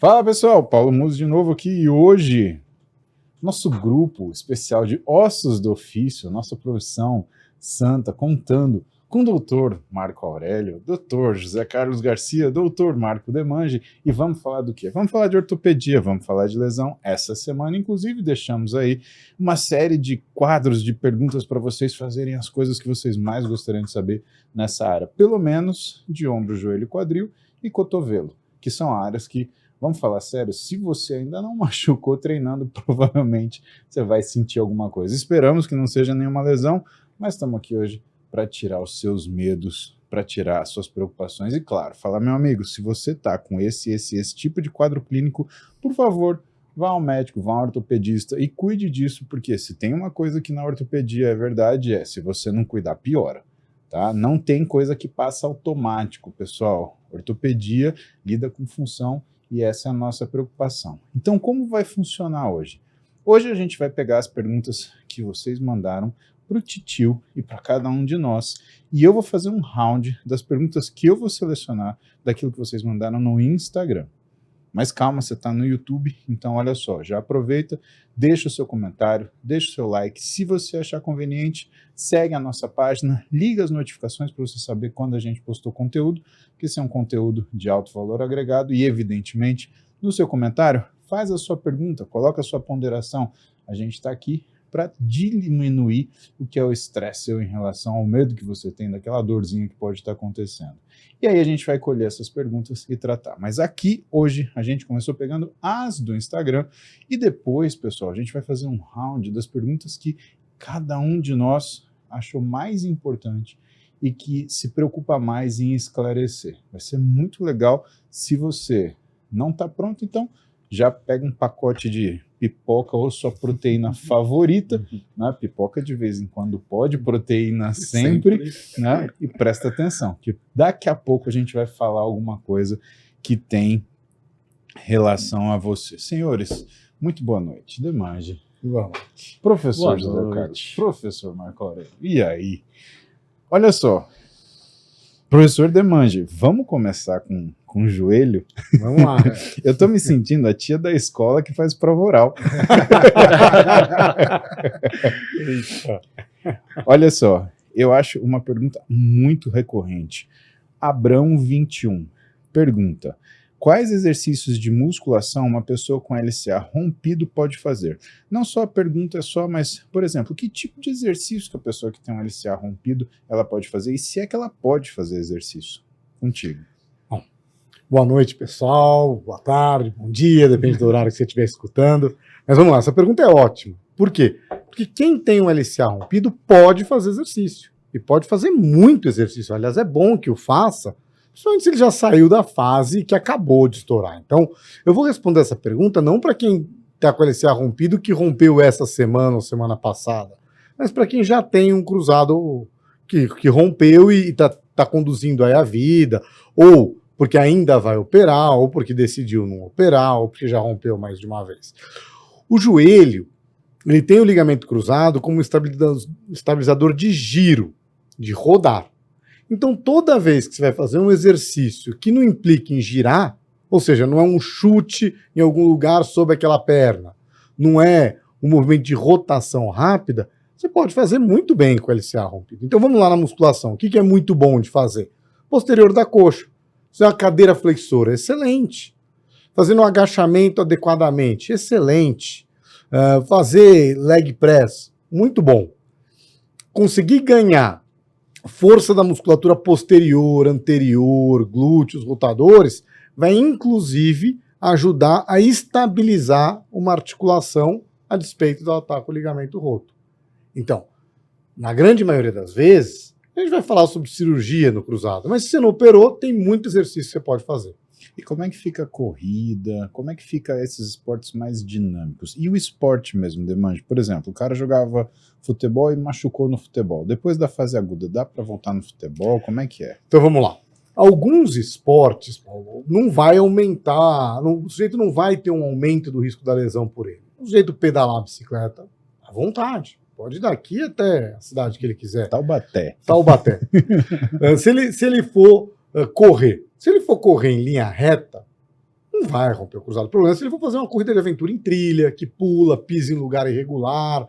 Fala pessoal, Paulo Musi de novo aqui e hoje nosso grupo especial de ossos do ofício, nossa profissão santa, contando com o doutor Marco Aurélio, doutor José Carlos Garcia, doutor Marco Demange, e vamos falar do quê? Vamos falar de ortopedia, vamos falar de lesão. Essa semana, inclusive, deixamos aí uma série de quadros de perguntas para vocês fazerem as coisas que vocês mais gostariam de saber nessa área, pelo menos de ombro, joelho, quadril e cotovelo, que são áreas que, vamos falar sério, se você ainda não machucou treinando, provavelmente você vai sentir alguma coisa. Esperamos que não seja nenhuma lesão, mas estamos aqui hoje para tirar os seus medos, para tirar as suas preocupações. E claro, falar, meu amigo, se você está com esse tipo de quadro clínico, por favor, vá ao médico, vá ao ortopedista e cuide disso, porque se tem uma coisa que na ortopedia é verdade, se você não cuidar, piora. Tá? Não tem coisa que passa automático, pessoal. Ortopedia lida com função e essa é a nossa preocupação. Então, como vai funcionar hoje? Hoje a gente vai pegar as perguntas que vocês mandaram para o Titio e para cada um de nós, e eu vou fazer um round das perguntas que eu vou selecionar daquilo que vocês mandaram no Instagram. Mas calma, você está no YouTube, então olha só, já aproveita, deixa o seu comentário, deixa o seu like, se você achar conveniente, segue a nossa página, liga as notificações para você saber quando a gente postou conteúdo, que esse é um conteúdo de alto valor agregado, e evidentemente, no seu comentário, faz a sua pergunta, coloca a sua ponderação, a gente está aqui para diminuir o que é o estresse em relação ao medo que você tem daquela dorzinha que pode estar acontecendo. E aí a gente vai colher essas perguntas e tratar. Mas aqui, hoje, a gente começou pegando as do Instagram e depois, pessoal, a gente vai fazer um round das perguntas que cada um de nós achou mais importante e que se preocupa mais em esclarecer. Vai ser muito legal. Se você não está pronto, então já pega um pacote de pipoca ou sua proteína favorita, né? Pipoca de vez em quando pode, proteína sempre. Né? E presta atenção, que daqui a pouco a gente vai falar alguma coisa que tem relação a você. Senhores, muito boa noite. Demange. Boa noite. Professor José Carlos, professor Marco Aurélio. E aí? Olha só, professor Demange, vamos começar com o joelho? Vamos lá. Eu tô me sentindo a tia da escola que faz prova oral. Olha só, eu acho uma pergunta muito recorrente. Abrão 21 pergunta: quais exercícios de musculação uma pessoa com LCA rompido pode fazer? Não só a pergunta é só, mas, por exemplo, que tipo de exercício que a pessoa que tem um LCA rompido ela pode fazer e se é que ela pode fazer exercício? Contigo. Boa noite, pessoal. Boa tarde, bom dia, depende do horário que você estiver escutando. Mas vamos lá, essa pergunta é ótima. Por quê? Porque quem tem um LCA rompido pode fazer exercício. E pode fazer muito exercício. Aliás, é bom que o faça, principalmente se ele já saiu da fase que acabou de estourar. Então, eu vou responder essa pergunta não para quem está com o LCA rompido, que rompeu essa semana ou semana passada, mas para quem já tem um cruzado que rompeu e está conduzindo aí a vida, ou porque ainda vai operar, ou porque decidiu não operar, ou porque já rompeu mais de uma vez. O joelho, ele tem o ligamento cruzado como estabilizador de giro, de rodar. Então, toda vez que você vai fazer um exercício que não implique em girar, ou seja, não é um chute em algum lugar sobre aquela perna, não é um movimento de rotação rápida, você pode fazer muito bem com o LCA rompido. Então, vamos lá na musculação. O que é muito bom de fazer? Posterior da coxa. Se é uma cadeira flexora, excelente. Fazendo um agachamento adequadamente, excelente. Fazer leg press, muito bom. Conseguir ganhar força da musculatura posterior, anterior, glúteos, rotadores, vai inclusive ajudar a estabilizar uma articulação a despeito do ataque ao ligamento roto. Então, na grande maioria das vezes, a gente vai falar sobre cirurgia no cruzado, mas se você não operou, tem muito exercício que você pode fazer. E como é que fica a corrida? Como é que fica esses esportes mais dinâmicos? E o esporte mesmo, Demange? Por exemplo, o cara jogava futebol e machucou no futebol. Depois da fase aguda, dá para voltar no futebol? Como é que é? Então vamos lá. Alguns esportes, Paulo, não vai aumentar, o sujeito não vai ter um aumento do risco da lesão por ele. O sujeito pedalar a bicicleta, à vontade. Pode ir daqui até a cidade que ele quiser. Taubaté. Se ele for correr, se ele for correr em linha reta, não vai romper o cruzado. O problema é se ele for fazer uma corrida de aventura em trilha, que pula, pisa em lugar irregular.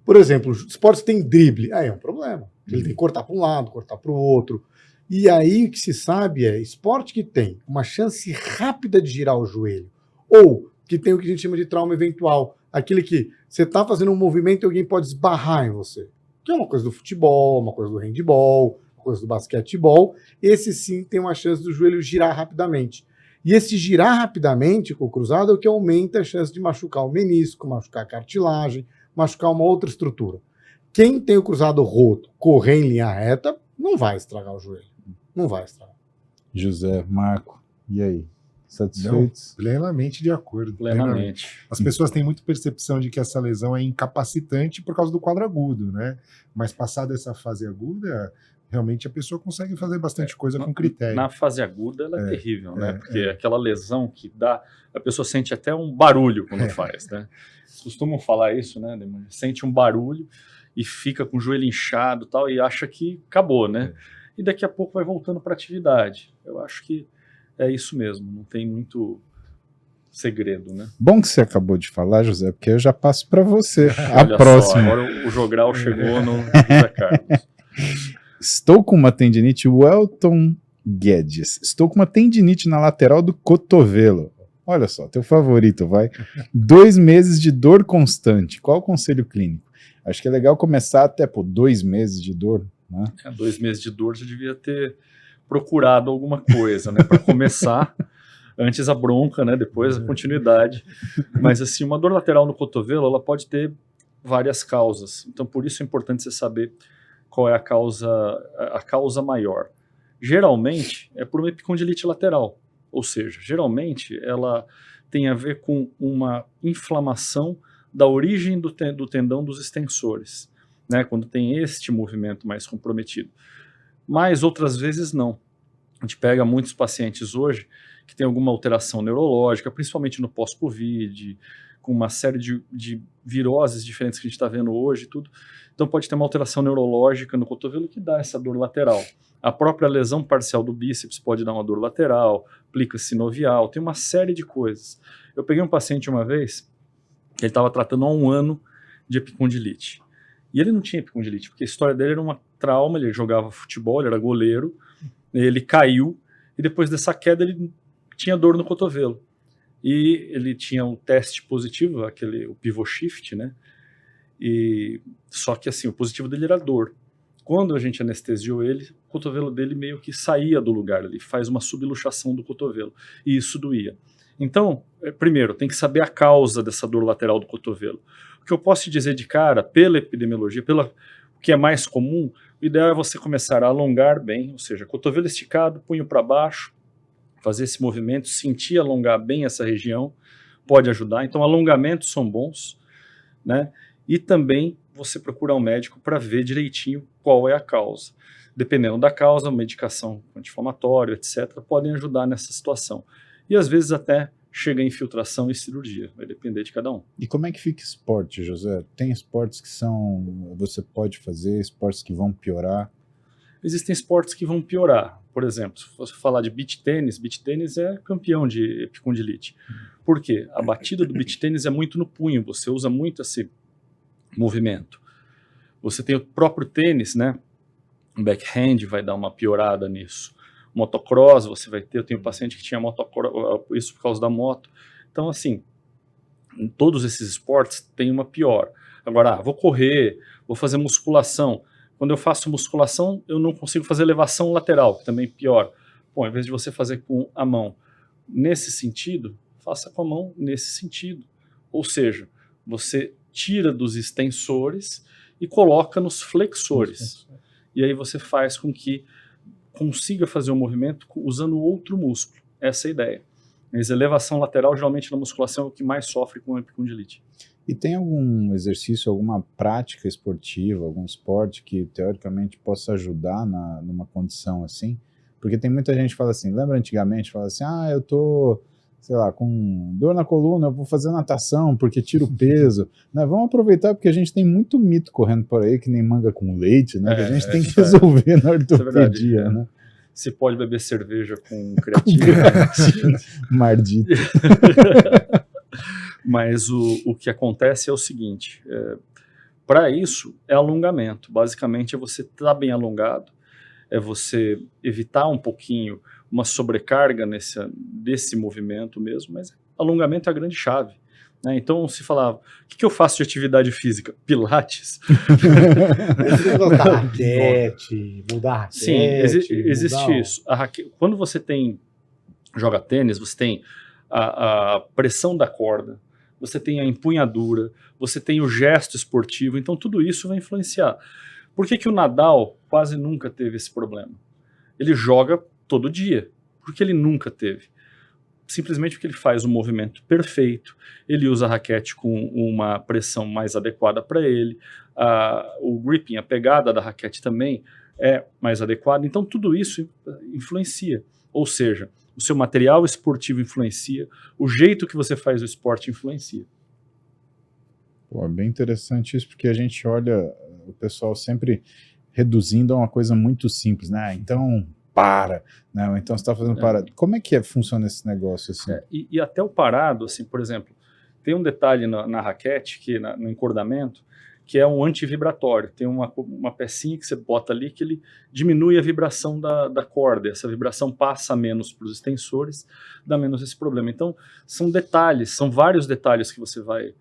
Por exemplo, esportes tem drible, aí é um problema. Ele tem que cortar para um lado, cortar para o outro. E aí o que se sabe é esporte que tem uma chance rápida de girar o joelho, ou que tem o que a gente chama de trauma eventual, aquele que você está fazendo um movimento e alguém pode esbarrar em você. Que é uma coisa do futebol, uma coisa do handebol, uma coisa do basquetebol. Esse sim tem uma chance do joelho girar rapidamente. E esse girar rapidamente com o cruzado é o que aumenta a chance de machucar o menisco, machucar a cartilagem, machucar uma outra estrutura. Quem tem o cruzado roto, correr em linha reta, não vai estragar o joelho. Não vai estragar. José, Marco, e aí? Satisfeitos? Não, plenamente de acordo. Plenamente. As pessoas têm muita percepção de que essa lesão é incapacitante por causa do quadro agudo, né? Mas passada essa fase aguda, realmente a pessoa consegue fazer bastante coisa com critério. Na fase aguda ela é terrível, né? Porque aquela lesão que dá, a pessoa sente até um barulho quando faz, né? Costumam falar isso, né? Sente um barulho e fica com o joelho inchado e tal, e acha que acabou, né? E daqui a pouco vai voltando para a atividade. Eu acho que é isso mesmo, não tem muito segredo, né? Bom que você acabou de falar, José, porque eu já passo para você. A Olha próxima. Só, agora o jogral chegou no José Carlos. Estou com uma tendinite, Welton Guedes. Estou com uma tendinite na lateral do cotovelo. Olha só, teu favorito, vai. 2 meses de dor constante. Qual o conselho clínico? Acho que é legal começar até por 2 meses de dor, né? 2 meses de dor, você devia ter procurado alguma coisa, né? Para começar, antes a bronca, né? Depois a continuidade. Mas assim, uma dor lateral no cotovelo, ela pode ter várias causas. Então, por isso é importante você saber qual é a causa maior. Geralmente, é por uma epicondilite lateral. Ou seja, geralmente ela tem a ver com uma inflamação da origem do tendão dos extensores, né, quando tem este movimento mais comprometido. Mas outras vezes não. A gente pega muitos pacientes hoje que tem alguma alteração neurológica, principalmente no pós-Covid, com uma série de viroses diferentes que a gente está vendo hoje e tudo. Então pode ter uma alteração neurológica no cotovelo que dá essa dor lateral. A própria lesão parcial do bíceps pode dar uma dor lateral, plica sinovial, tem uma série de coisas. Eu peguei um paciente uma vez, ele estava tratando há 1 ano de epicondilite. E ele não tinha epicondilite, porque a história dele era uma trauma, ele jogava futebol, ele era goleiro, ele caiu, e depois dessa queda ele tinha dor no cotovelo. E ele tinha um teste positivo, o pivot shift, né? Só que assim, o positivo dele era dor. Quando a gente anestesiou ele, o cotovelo dele meio que saía do lugar, ele faz uma subluxação do cotovelo, e isso doía. Então, primeiro, tem que saber a causa dessa dor lateral do cotovelo. O que eu posso te dizer de cara, pela epidemiologia, o que é mais comum, o ideal é você começar a alongar bem, ou seja, cotovelo esticado, punho para baixo, fazer esse movimento, sentir alongar bem essa região, pode ajudar. Então, alongamentos são bons, né? E também você procura um médico para ver direitinho qual é a causa. Dependendo da causa, medicação anti-inflamatória, etc., podem ajudar nessa situação. E às vezes até chega a infiltração e cirurgia, vai depender de cada um. E como é que fica esporte, José? Tem esportes que você pode fazer, esportes que vão piorar? Existem esportes que vão piorar. Por exemplo, se você falar de beach tênis é campeão de epicondilite. Por quê? A batida do beach tênis é muito no punho, você usa muito esse movimento. Você tem o próprio tênis, né? O backhand vai dar uma piorada nisso. Motocross, você vai ter, eu tenho um paciente que tinha motocross, isso por causa da moto. Então, assim, em todos esses esportes tem uma pior. Agora, vou correr, vou fazer musculação. Quando eu faço musculação, eu não consigo fazer elevação lateral, que também é pior. Bom, ao invés de você fazer com a mão nesse sentido, faça com a mão nesse sentido. Ou seja, você tira dos extensores e coloca nos flexores. E aí você faz com que consiga fazer um movimento usando outro músculo. Essa é a ideia. Mas elevação lateral, geralmente na musculação, é o que mais sofre com a epicondilite. E tem algum exercício, alguma prática esportiva, algum esporte que teoricamente possa ajudar numa condição assim? Porque tem muita gente que fala assim, lembra antigamente, fala assim, eu tô, sei lá, com dor na coluna, eu vou fazer natação porque tiro peso. Né? Vamos aproveitar porque a gente tem muito mito correndo por aí, que nem manga com leite, né? Que a gente tem que resolver na ortopedia, né? se pode beber cerveja com creatina. Mardito. Mas o que acontece é o seguinte, para isso é alongamento. Basicamente é você estar bem alongado, é você evitar um pouquinho uma sobrecarga desse movimento mesmo, mas alongamento é a grande chave. Né? Então, se falar, o que eu faço de atividade física? Pilates? Botar raquete, mudar a raquete. Sim, existe isso. Quando você joga tênis, você tem a pressão da corda, você tem a empunhadura, você tem o gesto esportivo, então tudo isso vai influenciar. Por que o Nadal quase nunca teve esse problema? Ele joga todo dia. Por que ele nunca teve? Simplesmente porque ele faz o movimento perfeito, ele usa a raquete com uma pressão mais adequada para ele, o gripping, a pegada da raquete também é mais adequada, então tudo isso influencia. Ou seja, o seu material esportivo influencia, o jeito que você faz o esporte influencia. Pô, é bem interessante isso, porque a gente olha o pessoal sempre reduzindo a uma coisa muito simples, né? Então, para, né? Ou então você está fazendo parado. Como é que funciona esse negócio assim? E até o parado, assim, por exemplo, tem um detalhe na raquete, no encordamento, que é um antivibratório. Tem uma pecinha que você bota ali que ele diminui a vibração da corda. Essa vibração passa menos para os extensores, dá menos esse problema. Então, são detalhes, são vários detalhes que você vai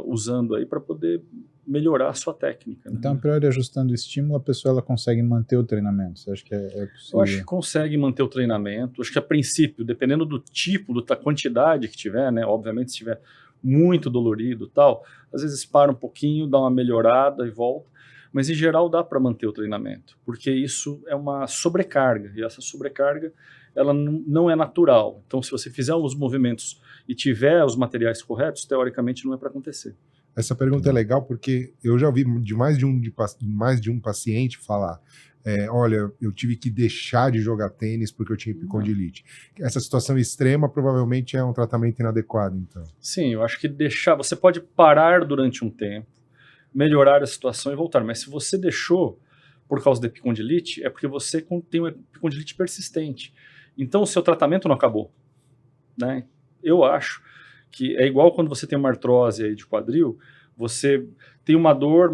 usando aí para poder melhorar a sua técnica. Né? Então, para ir ajustando o estímulo, a pessoa ela consegue manter o treinamento. Você acha que é possível? Eu acho que consegue manter o treinamento. Acho que a princípio, dependendo do tipo, da quantidade que tiver, né? Obviamente, se tiver muito dolorido e tal, às vezes para um pouquinho, dá uma melhorada e volta. Mas, em geral, dá para manter o treinamento, porque isso é uma sobrecarga, e essa sobrecarga ela não é natural. Então, se você fizer os movimentos e tiver os materiais corretos, teoricamente não é para acontecer. Essa pergunta é legal porque eu já ouvi de mais de um paciente falar, olha, eu tive que deixar de jogar tênis porque eu tinha epicondilite. Essa situação extrema provavelmente é um tratamento inadequado, então. Sim, eu acho que você pode parar durante um tempo, melhorar a situação e voltar, mas se você deixou por causa da epicondilite, é porque você tem uma epicondilite persistente. Então o seu tratamento não acabou. Né? Eu acho que é igual quando você tem uma artrose aí de quadril, você tem uma dor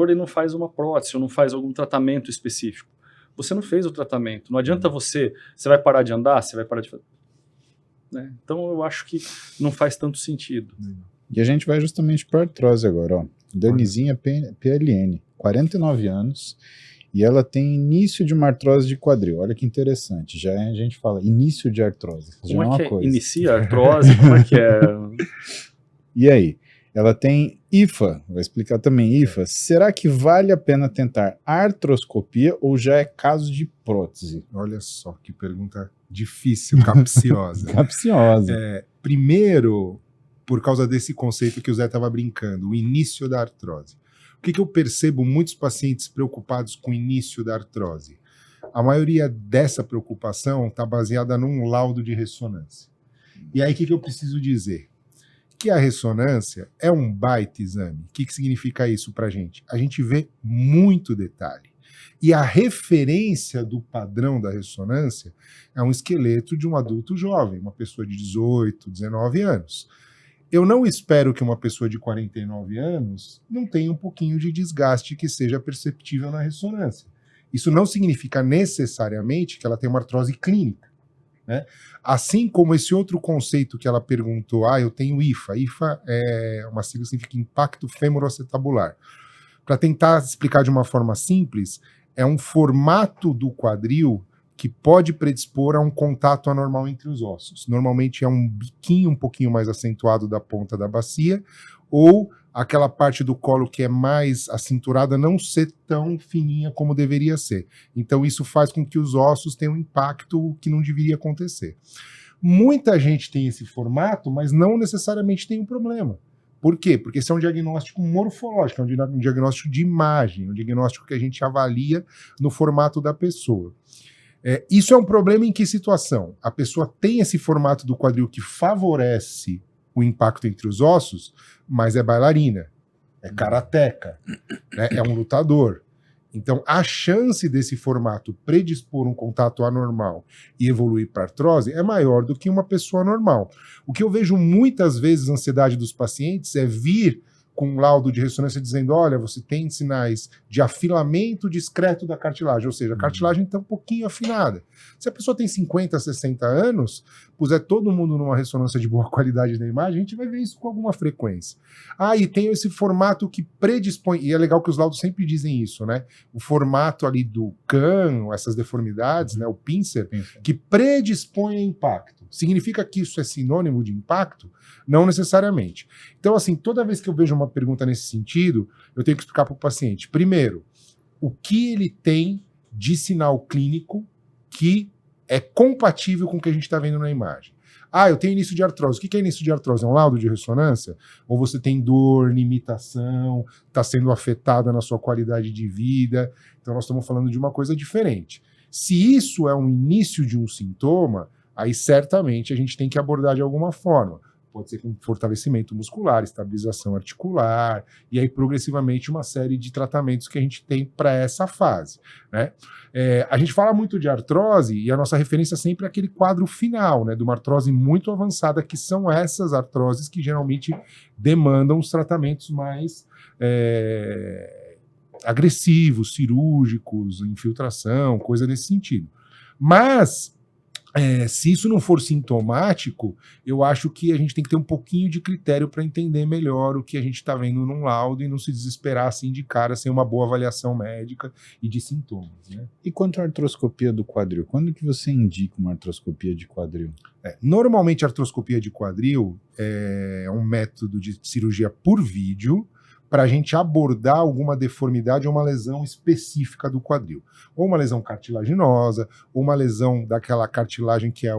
e não faz uma prótese, ou não faz algum tratamento específico. Você não fez o tratamento. Não adianta você vai parar de andar, você vai parar de fazer. Né? Então eu acho que não faz tanto sentido. E a gente vai justamente para a artrose agora. Ó. Danizinha PLN, 49 anos, e ela tem início de uma artrose de quadril. Olha que interessante. Já a gente fala início de artrose. Como já é que coisa. Inicia a artrose? Como é que é? E aí? Ela tem IFA, vai explicar também IFA. Será que vale a pena tentar artroscopia ou já é caso de prótese? Olha só que pergunta difícil, capciosa. Capciosa. Primeiro, por causa desse conceito que o Zé estava brincando, o início da artrose. O que eu percebo muitos pacientes preocupados com o início da artrose? A maioria dessa preocupação está baseada num laudo de ressonância. E aí o que eu preciso dizer? Que a ressonância é um baita exame. O que significa isso para a gente? A gente vê muito detalhe. E a referência do padrão da ressonância é um esqueleto de um adulto jovem, uma pessoa de 18, 19 anos. Eu não espero que uma pessoa de 49 anos não tenha um pouquinho de desgaste que seja perceptível na ressonância. Isso não significa necessariamente que ela tem uma artrose clínica. Né? Assim como esse outro conceito que ela perguntou, eu tenho IFA. IFA é uma sigla que significa impacto femoroacetabular. Para tentar explicar de uma forma simples, é um formato do quadril que pode predispor a um contato anormal entre os ossos. Normalmente é um biquinho um pouquinho mais acentuado da ponta da bacia, ou aquela parte do colo que é mais acinturada não ser tão fininha como deveria ser. Então isso faz com que os ossos tenham um impacto que não deveria acontecer. Muita gente tem esse formato, mas não necessariamente tem um problema. Por quê? Porque esse é um diagnóstico morfológico, é um diagnóstico de imagem, um diagnóstico que a gente avalia no formato da pessoa. Isso é um problema em que situação? A pessoa tem esse formato do quadril que favorece o impacto entre os ossos, mas é bailarina, é karateca, né? É um lutador. Então, a chance desse formato predispor um contato anormal e evoluir para artrose é maior do que uma pessoa normal. O que eu vejo muitas vezes a ansiedade dos pacientes é vir com um laudo de ressonância dizendo, olha, você tem sinais de afilamento discreto da cartilagem, ou seja, a cartilagem está um pouquinho afinada. Se a pessoa tem 50, 60 anos, puser todo mundo numa ressonância de boa qualidade da imagem, a gente vai ver isso com alguma frequência. Ah, e tem esse formato que predispõe, e é legal que os laudos sempre dizem isso, né? O formato ali do CAN, essas deformidades, né? O pincer, que predispõe a impacto. Significa que isso é sinônimo de impacto? Não necessariamente. Então, assim, toda vez que eu vejo uma pergunta nesse sentido, eu tenho que explicar para o paciente, primeiro, o que ele tem de sinal clínico que é compatível com o que a gente está vendo na imagem. Ah, eu tenho início de artrose. O que é início de artrose? É um laudo de ressonância? Ou você tem dor, limitação, está sendo afetada na sua qualidade de vida? Então nós estamos falando de uma coisa diferente. Se isso é um início de um sintoma, aí certamente a gente tem que abordar de alguma forma. Pode ser com fortalecimento muscular, estabilização articular, e aí progressivamente uma série de tratamentos que a gente tem para essa fase, né? A gente fala muito de artrose e a nossa referência sempre é aquele quadro final, né, de uma artrose muito avançada, que são essas artroses que geralmente demandam os tratamentos mais agressivos, cirúrgicos, infiltração, coisa nesse sentido. Mas se isso não for sintomático, eu acho que a gente tem que ter um pouquinho de critério para entender melhor o que a gente está vendo num laudo e não se desesperar assim de cara sem uma boa avaliação médica e de sintomas, né? E quanto à artroscopia do quadril? Quando que você indica uma artroscopia de quadril? Normalmente a artroscopia de quadril é um método de cirurgia por vídeo para a gente abordar alguma deformidade ou uma lesão específica do quadril. Ou uma lesão cartilaginosa, ou uma lesão daquela cartilagem que é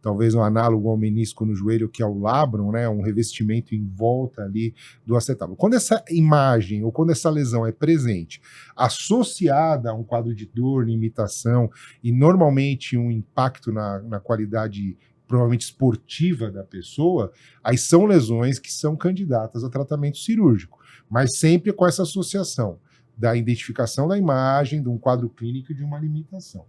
talvez um análogo ao menisco no joelho, que é o labrum, né, um revestimento em volta ali do acetábulo. Quando essa imagem ou quando essa lesão é presente, associada a um quadro de dor, limitação e normalmente um impacto na qualidade provavelmente esportiva da pessoa, aí são lesões que são candidatas a tratamento cirúrgico, mas sempre com essa associação da identificação da imagem, de um quadro clínico e de uma limitação.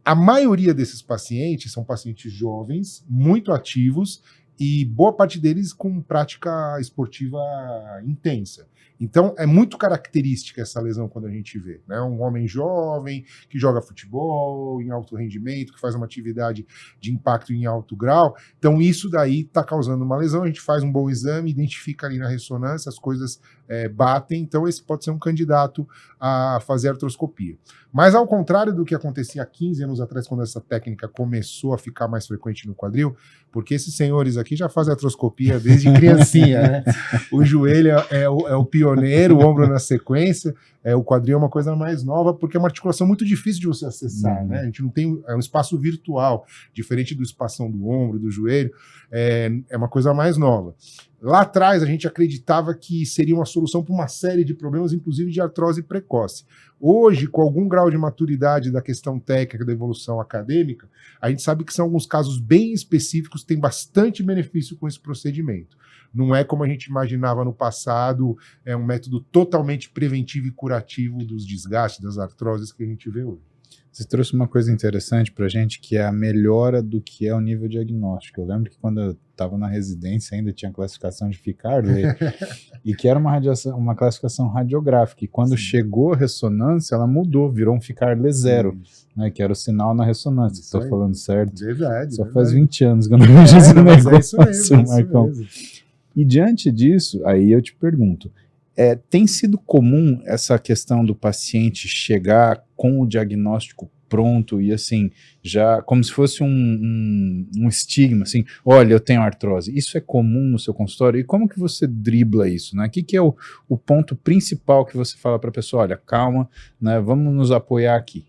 A maioria desses pacientes são pacientes jovens, muito ativos, e boa parte deles com prática esportiva intensa. Então, é muito característica essa lesão quando a gente vê, né? Um homem jovem que joga futebol em alto rendimento, que faz uma atividade de impacto em alto grau. Então, isso daí está causando uma lesão. A gente faz um bom exame, identifica ali na ressonância, as coisas batem. Então, esse pode ser um candidato a fazer artroscopia. Mas, ao contrário do que acontecia há 15 anos atrás, quando essa técnica começou a ficar mais frequente no quadril, porque esses senhores aqui já fazem artroscopia desde criancinha, né? O joelho é o pioneiro, o ombro na sequência, o quadril é uma coisa mais nova, porque é uma articulação muito difícil de você acessar, né? A gente não tem, é um espaço virtual, diferente do espação do ombro, do joelho, é uma coisa mais nova. Lá atrás, a gente acreditava que seria uma solução para uma série de problemas, inclusive de artrose precoce. Hoje, com algum grau de maturidade da questão técnica, da evolução acadêmica, a gente sabe que são alguns casos bem específicos que têm bastante benefício com esse procedimento. Não é como a gente imaginava no passado, é um método totalmente preventivo e curativo dos desgastes, das artroses que a gente vê hoje. Você trouxe uma coisa interessante para a gente, que é a melhora do que é o nível diagnóstico. Eu lembro que quando eu estava na residência ainda tinha a classificação de Ficarle, e que era uma classificação radiográfica. E quando chegou a ressonância, ela mudou, virou um Ficarle 0, né, que era o sinal na ressonância. Estou falando certo? Verdade. Só faz 20 anos que eu não vejo esse negócio, é isso mesmo, Marcão. E diante disso, aí eu te pergunto, tem sido comum essa questão do paciente chegar com o diagnóstico pronto e assim, já como se fosse um estigma, assim, olha, eu tenho artrose. Isso é comum no seu consultório? E como que você dribla isso, né? O que é o ponto principal que você fala para a pessoa? Olha, calma, né? Vamos nos apoiar aqui.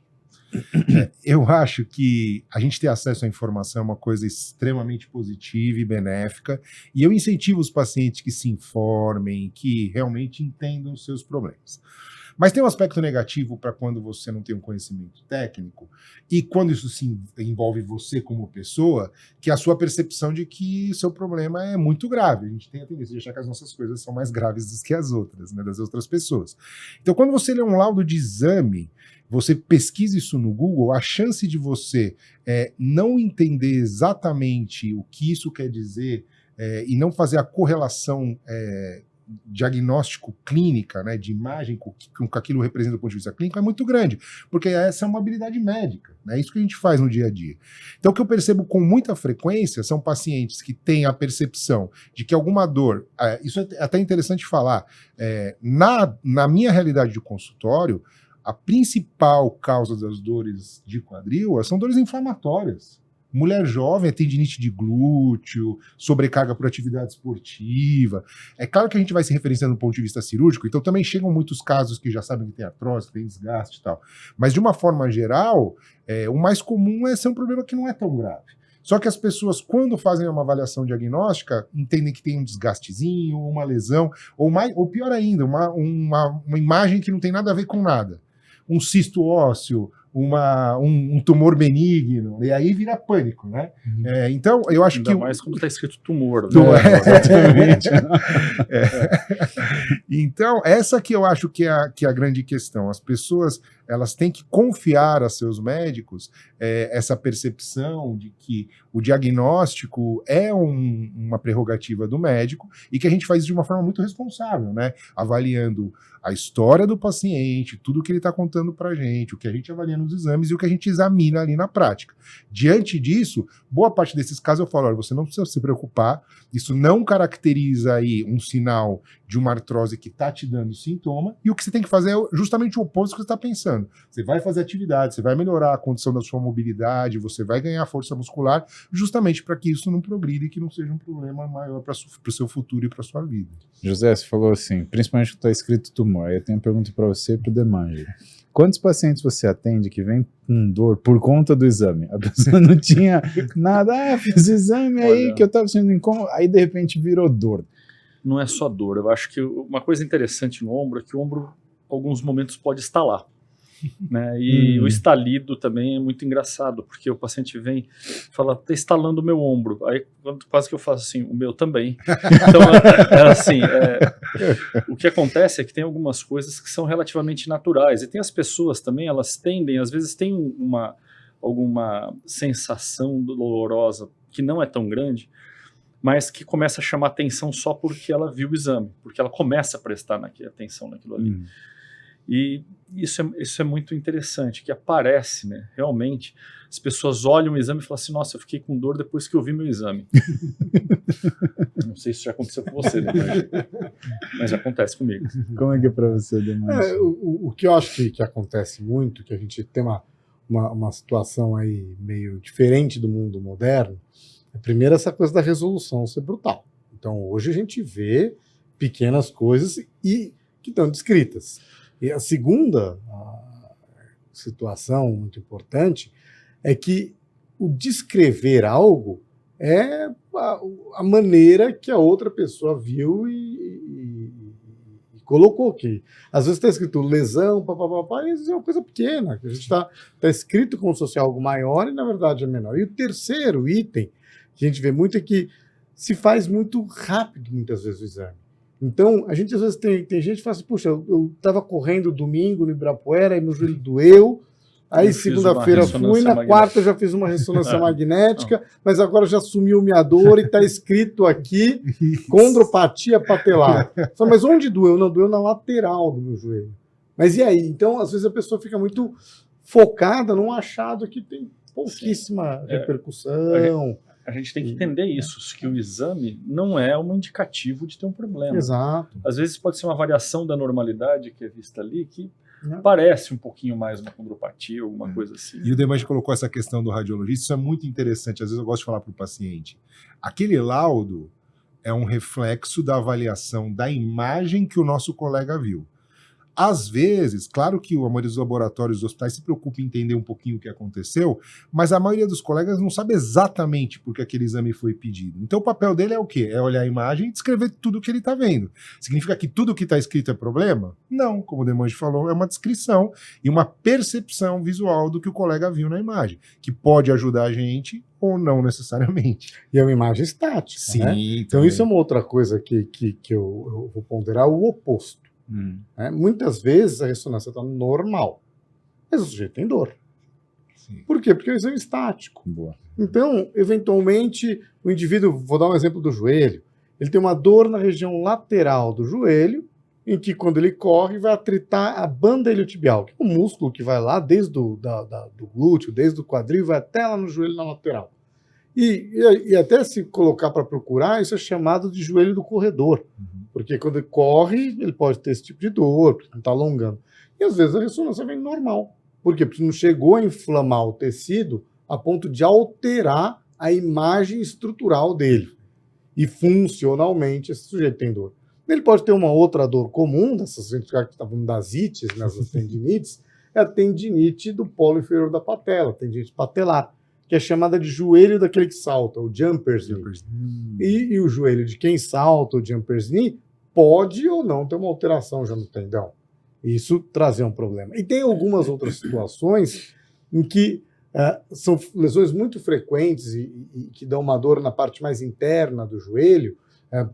Eu acho que a gente ter acesso à informação é uma coisa extremamente positiva e benéfica, e eu incentivo os pacientes que se informem, que realmente entendam os seus problemas. Mas tem um aspecto negativo para quando você não tem um conhecimento técnico e quando isso se envolve você como pessoa, que é a sua percepção de que seu problema é muito grave. A gente tem a tendência de achar que as nossas coisas são mais graves do que as outras, né, das outras pessoas. Então, quando você lê um laudo de exame, você pesquisa isso no Google, a chance de você não entender exatamente o que isso quer dizer e não fazer a correlação diagnóstico clínica, né, de imagem com que aquilo representa do ponto de vista clínico é muito grande, porque essa é uma habilidade médica, né, é isso que a gente faz no dia a dia. Então, o que eu percebo com muita frequência são pacientes que têm a percepção de que alguma dor, isso é até interessante falar, na minha realidade de consultório, a principal causa das dores de quadril são dores inflamatórias. Mulher jovem, tendinite de glúteo, sobrecarga por atividade esportiva. É claro que a gente vai se referenciando do ponto de vista cirúrgico, então também chegam muitos casos que já sabem que tem artrose, que tem desgaste e tal. Mas de uma forma geral, o mais comum é ser um problema que não é tão grave. Só que as pessoas, quando fazem uma avaliação diagnóstica, entendem que tem um desgastezinho, uma lesão, ou pior ainda, uma imagem que não tem nada a ver com nada. Um cisto ósseo, um tumor benigno, e aí vira pânico, né? Então, eu acho Ainda que... mais quando está escrito tumor. Exatamente. Então, essa que eu acho que é a grande questão. As pessoas, elas têm que confiar a seus médicos essa percepção de que o diagnóstico é uma prerrogativa do médico e que a gente faz isso de uma forma muito responsável, né? Avaliando a história do paciente, tudo que ele está contando para a gente, o que a gente avalia nos exames e o que a gente examina ali na prática. Diante disso, boa parte desses casos eu falo, olha, você não precisa se preocupar, isso não caracteriza aí um sinal de uma artrose que está te dando sintoma, e o que você tem que fazer é justamente o oposto do que você está pensando. Você vai fazer atividade, você vai melhorar a condição da sua mobilidade, você vai ganhar força muscular, justamente para que isso não progrida e que não seja um problema maior para o seu futuro e para a sua vida. José, você falou assim, principalmente que está escrito tumor. Aí eu tenho uma pergunta para você e para o Demange. Quantos pacientes você atende que vem com dor por conta do exame? A pessoa não tinha nada, fiz exame aí que eu estava sentindo incômodo, aí de repente virou dor. Não é só dor. Eu acho que uma coisa interessante no ombro é que o ombro, em alguns momentos, pode estalar. Né? E o estalido também é muito engraçado, porque o paciente vem e fala, tá estalando o meu ombro. Aí quase que eu faço assim, o meu também. Então, assim, o que acontece é que tem algumas coisas que são relativamente naturais. E tem as pessoas também, elas tendem, às vezes tem alguma sensação dolorosa que não é tão grande, mas que começa a chamar atenção só porque ela viu o exame, porque ela começa a prestar atenção naquilo ali. E isso é muito interessante, que aparece, né? Realmente, as pessoas olham o exame e falam assim, nossa, eu fiquei com dor depois que eu vi meu exame. Não sei se já aconteceu com você, né? Mas acontece comigo. Como é que é para você, Demange? O que eu acho que acontece muito, que a gente tem uma situação aí meio diferente do mundo moderno, é primeiro essa coisa da resolução ser brutal. Então, hoje a gente vê pequenas coisas que estão descritas. E a segunda situação muito importante é que o descrever algo é a maneira que a outra pessoa viu e colocou aqui. Às vezes está escrito lesão, papapá, e às vezes é uma coisa pequena, que a gente está escrito como se fosse algo maior e na verdade é menor. E o terceiro item que a gente vê muito é que se faz muito rápido muitas vezes o exame. Então, a gente às vezes tem gente que fala assim, puxa, eu estava correndo domingo no Ibirapuera e meu joelho doeu, aí segunda-feira fui, na quarta já fiz uma ressonância magnética, mas agora já sumiu minha dor e está escrito aqui, condropatia patelar. Mas onde doeu? Não, doeu na lateral do meu joelho. Mas e aí? Então, às vezes a pessoa fica muito focada num achado que tem pouquíssima repercussão. A gente tem que entender isso, que o exame não é um indicativo de ter um problema. Exato. Às vezes pode ser uma variação da normalidade que é vista ali, que parece um pouquinho mais uma condropatia, alguma coisa assim. E o Demange colocou essa questão do radiologista, isso é muito interessante, às vezes eu gosto de falar para o paciente. Aquele laudo é um reflexo da avaliação da imagem que o nosso colega viu. Às vezes, claro que a maioria dos laboratórios dos hospitais se preocupa em entender um pouquinho o que aconteceu, mas a maioria dos colegas não sabe exatamente por que aquele exame foi pedido. Então o papel dele é o quê? É olhar a imagem e descrever tudo o que ele está vendo. Significa que tudo o que está escrito é problema? Não, como o Demange falou, é uma descrição e uma percepção visual do que o colega viu na imagem, que pode ajudar a gente ou não necessariamente. E é uma imagem estática, né? Então também. isso é uma outra coisa que eu vou ponderar, o oposto. Né? Muitas vezes a ressonância está normal, mas o sujeito tem dor. Sim. Por quê? Porque é um exame estático. Boa. Então, eventualmente, o indivíduo, vou dar um exemplo do joelho, ele tem uma dor na região lateral do joelho, em que quando ele corre vai atritar a banda iliotibial, que é um músculo que vai lá desde do glúteo, desde o quadril, vai até lá no joelho na lateral. E até se colocar para procurar, isso é chamado de joelho do corredor. Porque quando ele corre, ele pode ter esse tipo de dor, porque não está alongando. E às vezes a ressonância vem normal. Por quê? Porque não chegou a inflamar o tecido a ponto de alterar a imagem estrutural dele. E funcionalmente esse sujeito tem dor. Ele pode ter uma outra dor comum, dessas que estavam das ites, nessas tendinites, é a tendinite do polo inferior da patela, tendinite patelar, que é chamada de joelho daquele que salta, o jumper's knee. E o joelho de quem salta, o jumper's knee, pode ou não ter uma alteração já no tendão. Isso trazer um problema. E tem algumas outras situações em que são lesões muito frequentes e que dão uma dor na parte mais interna do joelho,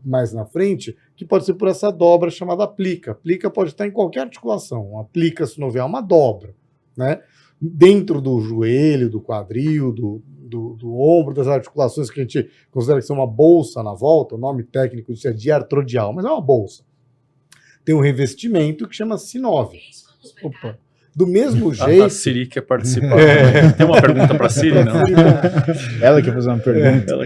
mais na frente, que pode ser por essa dobra chamada plica. Plica pode estar em qualquer articulação. Uma plica sinovial é uma dobra, né? Dentro do joelho, do quadril, do ombro, das articulações que a gente considera que são uma bolsa na volta, o nome técnico disso é diartrodial, mas é uma bolsa. Tem um revestimento que chama sinóvio. Opa. Do mesmo jeito... A Siri quer participar. Tem uma pergunta para a Siri, não? Ela quer fazer uma pergunta.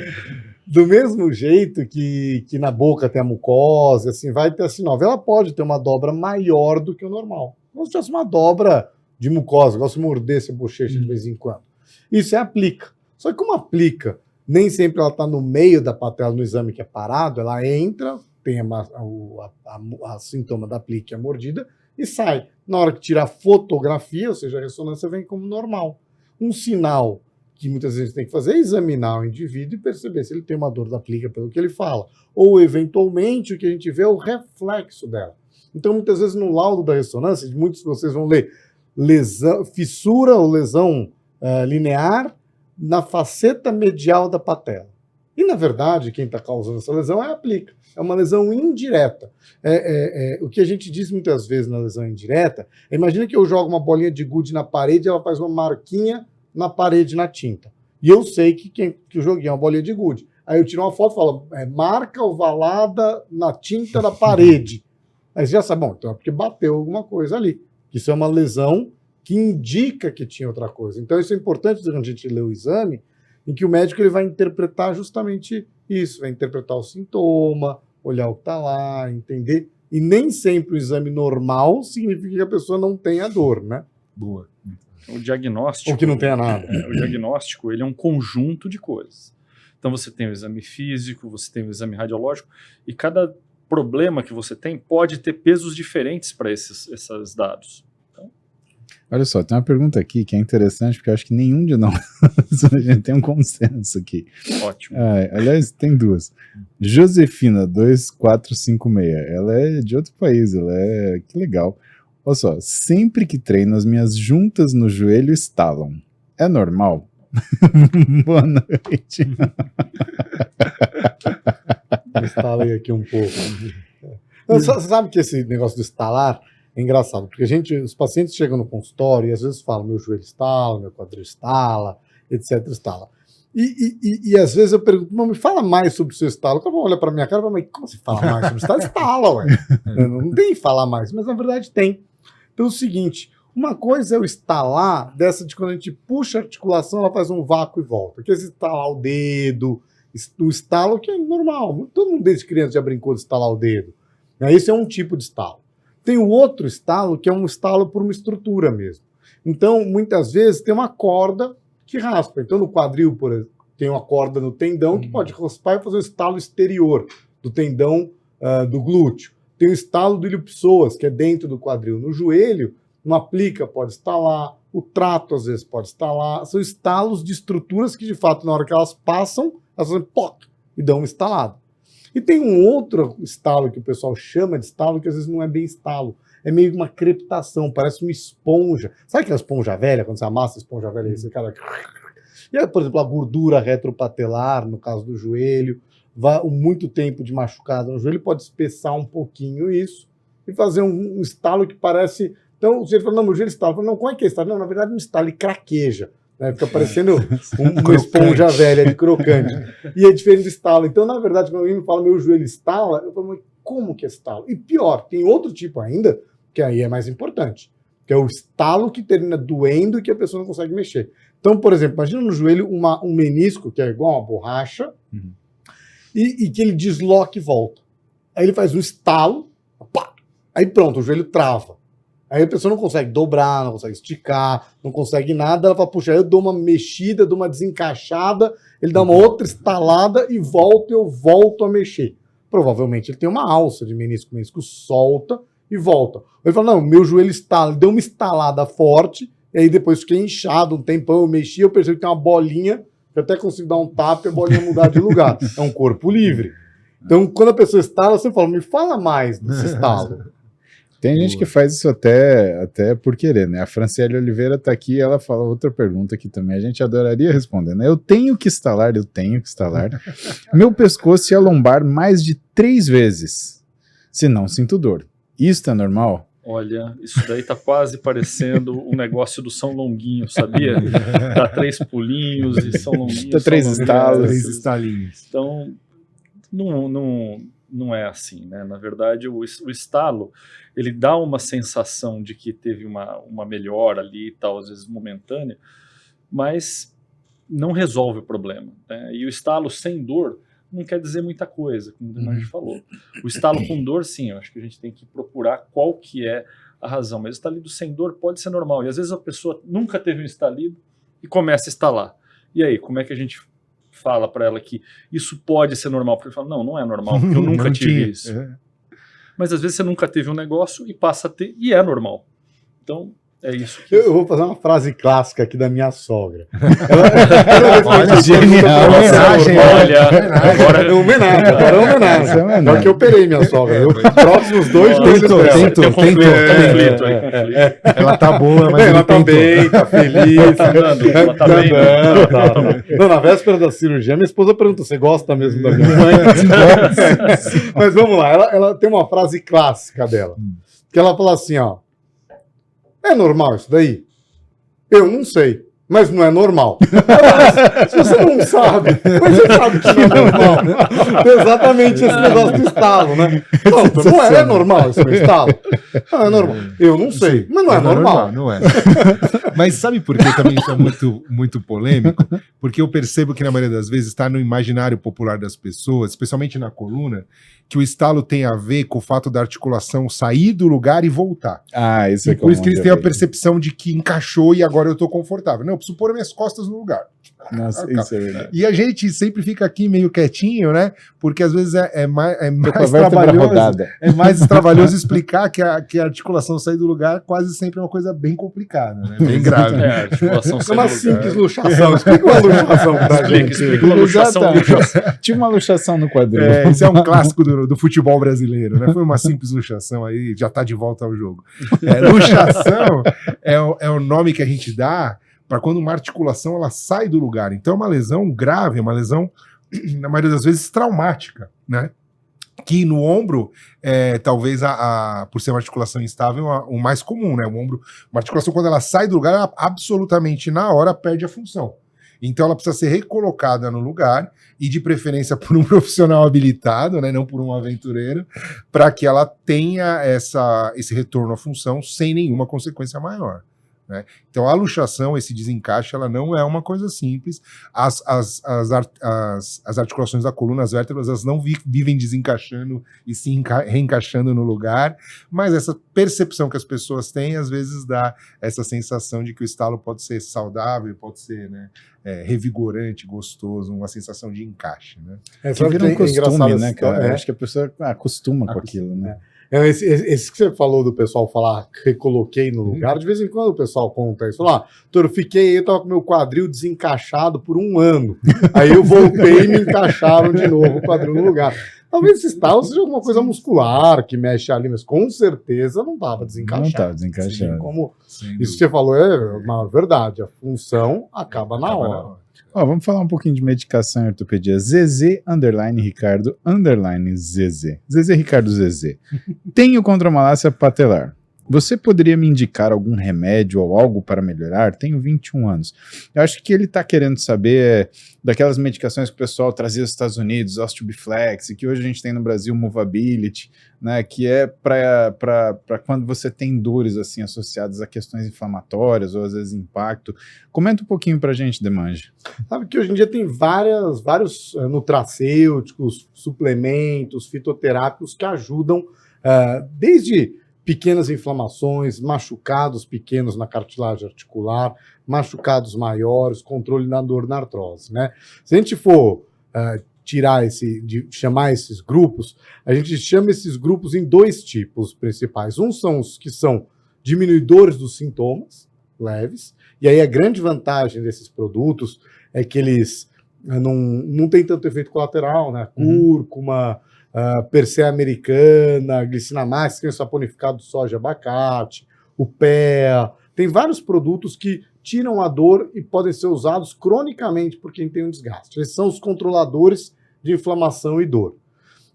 Do mesmo jeito que na boca tem a mucosa, assim, vai ter a sinóvia. Ela pode ter uma dobra maior do que o normal. Como se tivesse uma dobra de mucosa, gosto de morder essa bochecha de vez em quando. Isso é a plica. Só que como a plica, nem sempre ela está no meio da patela no exame que é parado, ela entra, tem a sintoma da plica, a mordida, e sai. Na hora que tira a fotografia, ou seja, a ressonância vem como normal. Um sinal que muitas vezes tem que fazer é examinar o indivíduo e perceber se ele tem uma dor da plica pelo que ele fala. Ou, eventualmente, o que a gente vê é o reflexo dela. Então, muitas vezes, no laudo da ressonância, muitos de vocês vão ler lesão, fissura ou lesão linear na faceta medial da patela. E, na verdade, quem está causando essa lesão é a plica. É uma lesão indireta. O que a gente diz muitas vezes na lesão indireta, imagina que eu jogo uma bolinha de gude na parede e ela faz uma marquinha na parede, na tinta. E eu sei que eu joguei uma bolinha de gude. Aí eu tiro uma foto e falo, marca ovalada na tinta da parede. Aí você já sabe, bom, então é porque bateu alguma coisa ali. Isso é uma lesão que indica que tinha outra coisa. Então isso é importante quando a gente lê o exame, em que o médico ele vai interpretar justamente isso, vai interpretar o sintoma, olhar o que está lá, entender. E nem sempre o exame normal significa que a pessoa não tenha dor, né? Boa. O diagnóstico... Ou que não tenha nada. O diagnóstico, ele é um conjunto de coisas. Então você tem o exame físico, você tem o exame radiológico, e cada problema que você tem pode ter pesos diferentes para esses dados. Então... Olha só, tem uma pergunta aqui que é interessante, porque eu acho que nenhum de nós a gente tem um consenso aqui. Ótimo. Aliás, tem duas. Josefina 2456, ela é de outro país, que legal. Olha só, sempre que treino as minhas juntas no joelho estalam. É normal? Boa noite. Estalei aqui um pouco. Você sabe que esse negócio do estalar é engraçado, porque os pacientes chegam no consultório e às vezes falam, meu joelho estala, meu quadril estala, etc. estala. E às vezes eu pergunto, não, me fala mais sobre o seu estalo. O cara olha para minha cara e fala, mas como você fala mais sobre o estalo? Estala, ué. Não tem falar mais, mas na verdade tem. Então é o seguinte, uma coisa é o estalar, dessa de quando a gente puxa a articulação, ela faz um vácuo e volta. Que é estalar o dedo, o estalo que é normal. Todo mundo desde criança já brincou de estalar o dedo. Esse é um tipo de estalo. Tem o outro estalo, que é um estalo por uma estrutura mesmo. Então, muitas vezes, tem uma corda que raspa. Então, no quadril, por exemplo, tem uma corda no tendão que pode raspar e fazer o estalo exterior do tendão do glúteo. tem o estalo do ilho-psoas, que é dentro do quadril. No joelho, uma plica pode estalar, o trato às vezes pode estalar. São estalos de estruturas que, de fato, na hora que elas passam, elas fazem poc e dão uma estalada. E tem um outro estalo que o pessoal chama de estalo, que às vezes não é bem estalo. É meio que uma crepitação, parece uma esponja. Sabe aquela esponja velha, quando você amassa a esponja velha, esse cara... E aí, por exemplo, a gordura retropatelar, no caso do joelho, muito tempo de machucado no joelho, pode espessar um pouquinho isso e fazer um estalo que parece... Então, o sujeito fala, não, meu joelho estala. Eu falo, não, como é que é estalo? Não, na verdade, não estala, ele craqueja. Né? Fica parecendo uma esponja velha de crocante. E é diferente do estalo. Então, na verdade, quando alguém me fala, meu joelho estala, eu falo, mas como que é estalo? E pior, tem outro tipo ainda, que aí é mais importante, que é o estalo que termina doendo e que a pessoa não consegue mexer. Então, por exemplo, imagina no joelho um menisco, que é igual uma borracha, e que ele desloca e volta. Aí ele faz um estalo, pá, aí pronto, o joelho trava. Aí a pessoa não consegue dobrar, não consegue esticar, não consegue nada. Ela fala, puxa, aí eu dou uma mexida, dou uma desencaixada, ele dá uma outra estalada e volta, eu volto a mexer. Provavelmente ele tem uma alça de menisco, o menisco solta e volta. Ele fala, não, meu joelho estala, ele deu uma estalada forte, e aí depois fiquei inchado um tempão, eu mexi, eu percebi que tem uma bolinha, eu até consigo dar um tapa e a bolinha mudar de lugar. É um corpo livre. Então, quando a pessoa estala, você fala, me fala mais desse estalo. Tem gente que faz isso até por querer, né? A Franciele Oliveira está aqui e ela fala outra pergunta que também a gente adoraria responder, né? Eu tenho que instalar. Meu pescoço e a lombar mais de 3 vezes, se não sinto dor. Isto é normal? Olha, isso daí tá quase parecendo um negócio do São Longuinho, sabia? Dá 3 pulinhos e São Longuinho. Dá 3 estalos. 3 estalinhos. Então, não é assim, né? Na verdade, o estalo, ele dá uma sensação de que teve uma melhora ali e tal, às vezes momentânea, mas não resolve o problema, né? E o estalo sem dor não quer dizer muita coisa, como a gente falou. O estalo com dor, sim, eu acho que a gente tem que procurar qual que é a razão, mas o estalido sem dor pode ser normal, e às vezes a pessoa nunca teve um estalido e começa a estalar. E aí, como é que a gente fala para ela que isso pode ser normal? Porque ele fala, não é normal, porque eu nunca tive isso. Mas às vezes você nunca teve um negócio e passa a ter, e é normal. Então, é isso. Eu vou fazer uma frase clássica aqui da minha sogra. Olha, genial. Agora é homenagem. Agora que eu operei minha sogra. Próximos 2 meses tentou. Ela tá boa, mas ela tá bem, tá feliz. Ela tá bem. Não, na véspera da cirurgia, minha esposa perguntou, você gosta mesmo da minha mãe? Mas vamos lá, ela tem uma frase clássica dela, que ela fala assim, ó, é normal isso daí? Eu não sei, mas não é normal. Se você não sabe, mas você sabe que não é normal. Exatamente esse negócio do estalo, né? Não é normal esse estalo? Não é normal. Eu não sei, mas não é normal. Não é. Mas sabe por que também isso é muito, muito polêmico? Porque eu percebo que na maioria das vezes está no imaginário popular das pessoas, especialmente na coluna, que o estalo tem a ver com o fato da articulação sair do lugar e voltar. Ah, isso e por isso que eles têm a percepção de que encaixou e agora eu estou confortável. Não, eu preciso pôr minhas costas no lugar. Nossa, isso é verdade. E a gente sempre fica aqui meio quietinho, né? Porque às vezes é mais trabalhoso explicar que a articulação sair do lugar quase sempre é uma coisa bem complicada, né? Bem grave. A articulação é uma simples luxação. Explica uma luxação pra gente. Explica uma luxação. Tinha uma luxação no quadril. Esse é um clássico do futebol brasileiro, né? Foi uma simples luxação aí, já tá de volta ao jogo. Luxação é o nome que a gente dá para quando uma articulação ela sai do lugar. Então é uma lesão grave, é uma lesão, na maioria das vezes, traumática, né? Que no ombro, talvez, por ser uma articulação instável, o mais comum, né? O ombro, uma articulação, quando ela sai do lugar, ela absolutamente, na hora, perde a função. Então ela precisa ser recolocada no lugar, e de preferência por um profissional habilitado, né? Não por um aventureiro, para que ela tenha esse retorno à função sem nenhuma consequência maior. Né? Então a luxação, esse desencaixe, ela não é uma coisa simples. As articulações da coluna, as vértebras, elas não vivem desencaixando e se reencaixando no lugar, mas essa percepção que as pessoas têm às vezes dá essa sensação de que o estalo pode ser saudável, pode ser, né, revigorante, gostoso, uma sensação de encaixe, né? Que vira um costume, né, cara? Acho que a pessoa acostuma com aquilo, né? Esse que você falou do pessoal falar, recoloquei no lugar, de vez em quando o pessoal conta isso. Lá, doutor, eu tava com meu quadril desencaixado por 1 ano. Aí eu voltei e me encaixaram de novo o quadril no lugar. Talvez esse tal seja alguma coisa muscular que mexe ali, mas com certeza não estava desencaixado. Não estava desencaixado. Assim, como isso que você falou é uma verdade. A função acaba na hora. Ó, vamos falar um pouquinho de medicação e ortopedia. ZZ, _ Ricardo, _ ZZ. ZZ Ricardo ZZ. Tenho condromalácia patelar. Você poderia me indicar algum remédio ou algo para melhorar? Tenho 21 anos. Eu acho que ele está querendo saber daquelas medicações que o pessoal trazia dos Estados Unidos, Osteobiflex, que hoje a gente tem no Brasil, Movability, né, que é para quando você tem dores assim associadas a questões inflamatórias ou às vezes impacto. Comenta um pouquinho para a gente, Demange. Sabe que hoje em dia tem vários nutracêuticos, suplementos, fitoterápicos que ajudam desde pequenas inflamações, machucados pequenos na cartilagem articular, machucados maiores, controle na dor na artrose, né? Se a gente for chamar esses grupos, a gente chama esses grupos em 2 tipos principais. Um são os que são diminuidores dos sintomas leves, e aí a grande vantagem desses produtos é que eles não têm tanto efeito colateral, né? Cúrcuma, Persea americana, Glicinamas, que é o saponificado de soja e abacate, o PEA. Tem vários produtos que tiram a dor e podem ser usados cronicamente por quem tem um desgaste. Esses são os controladores de inflamação e dor.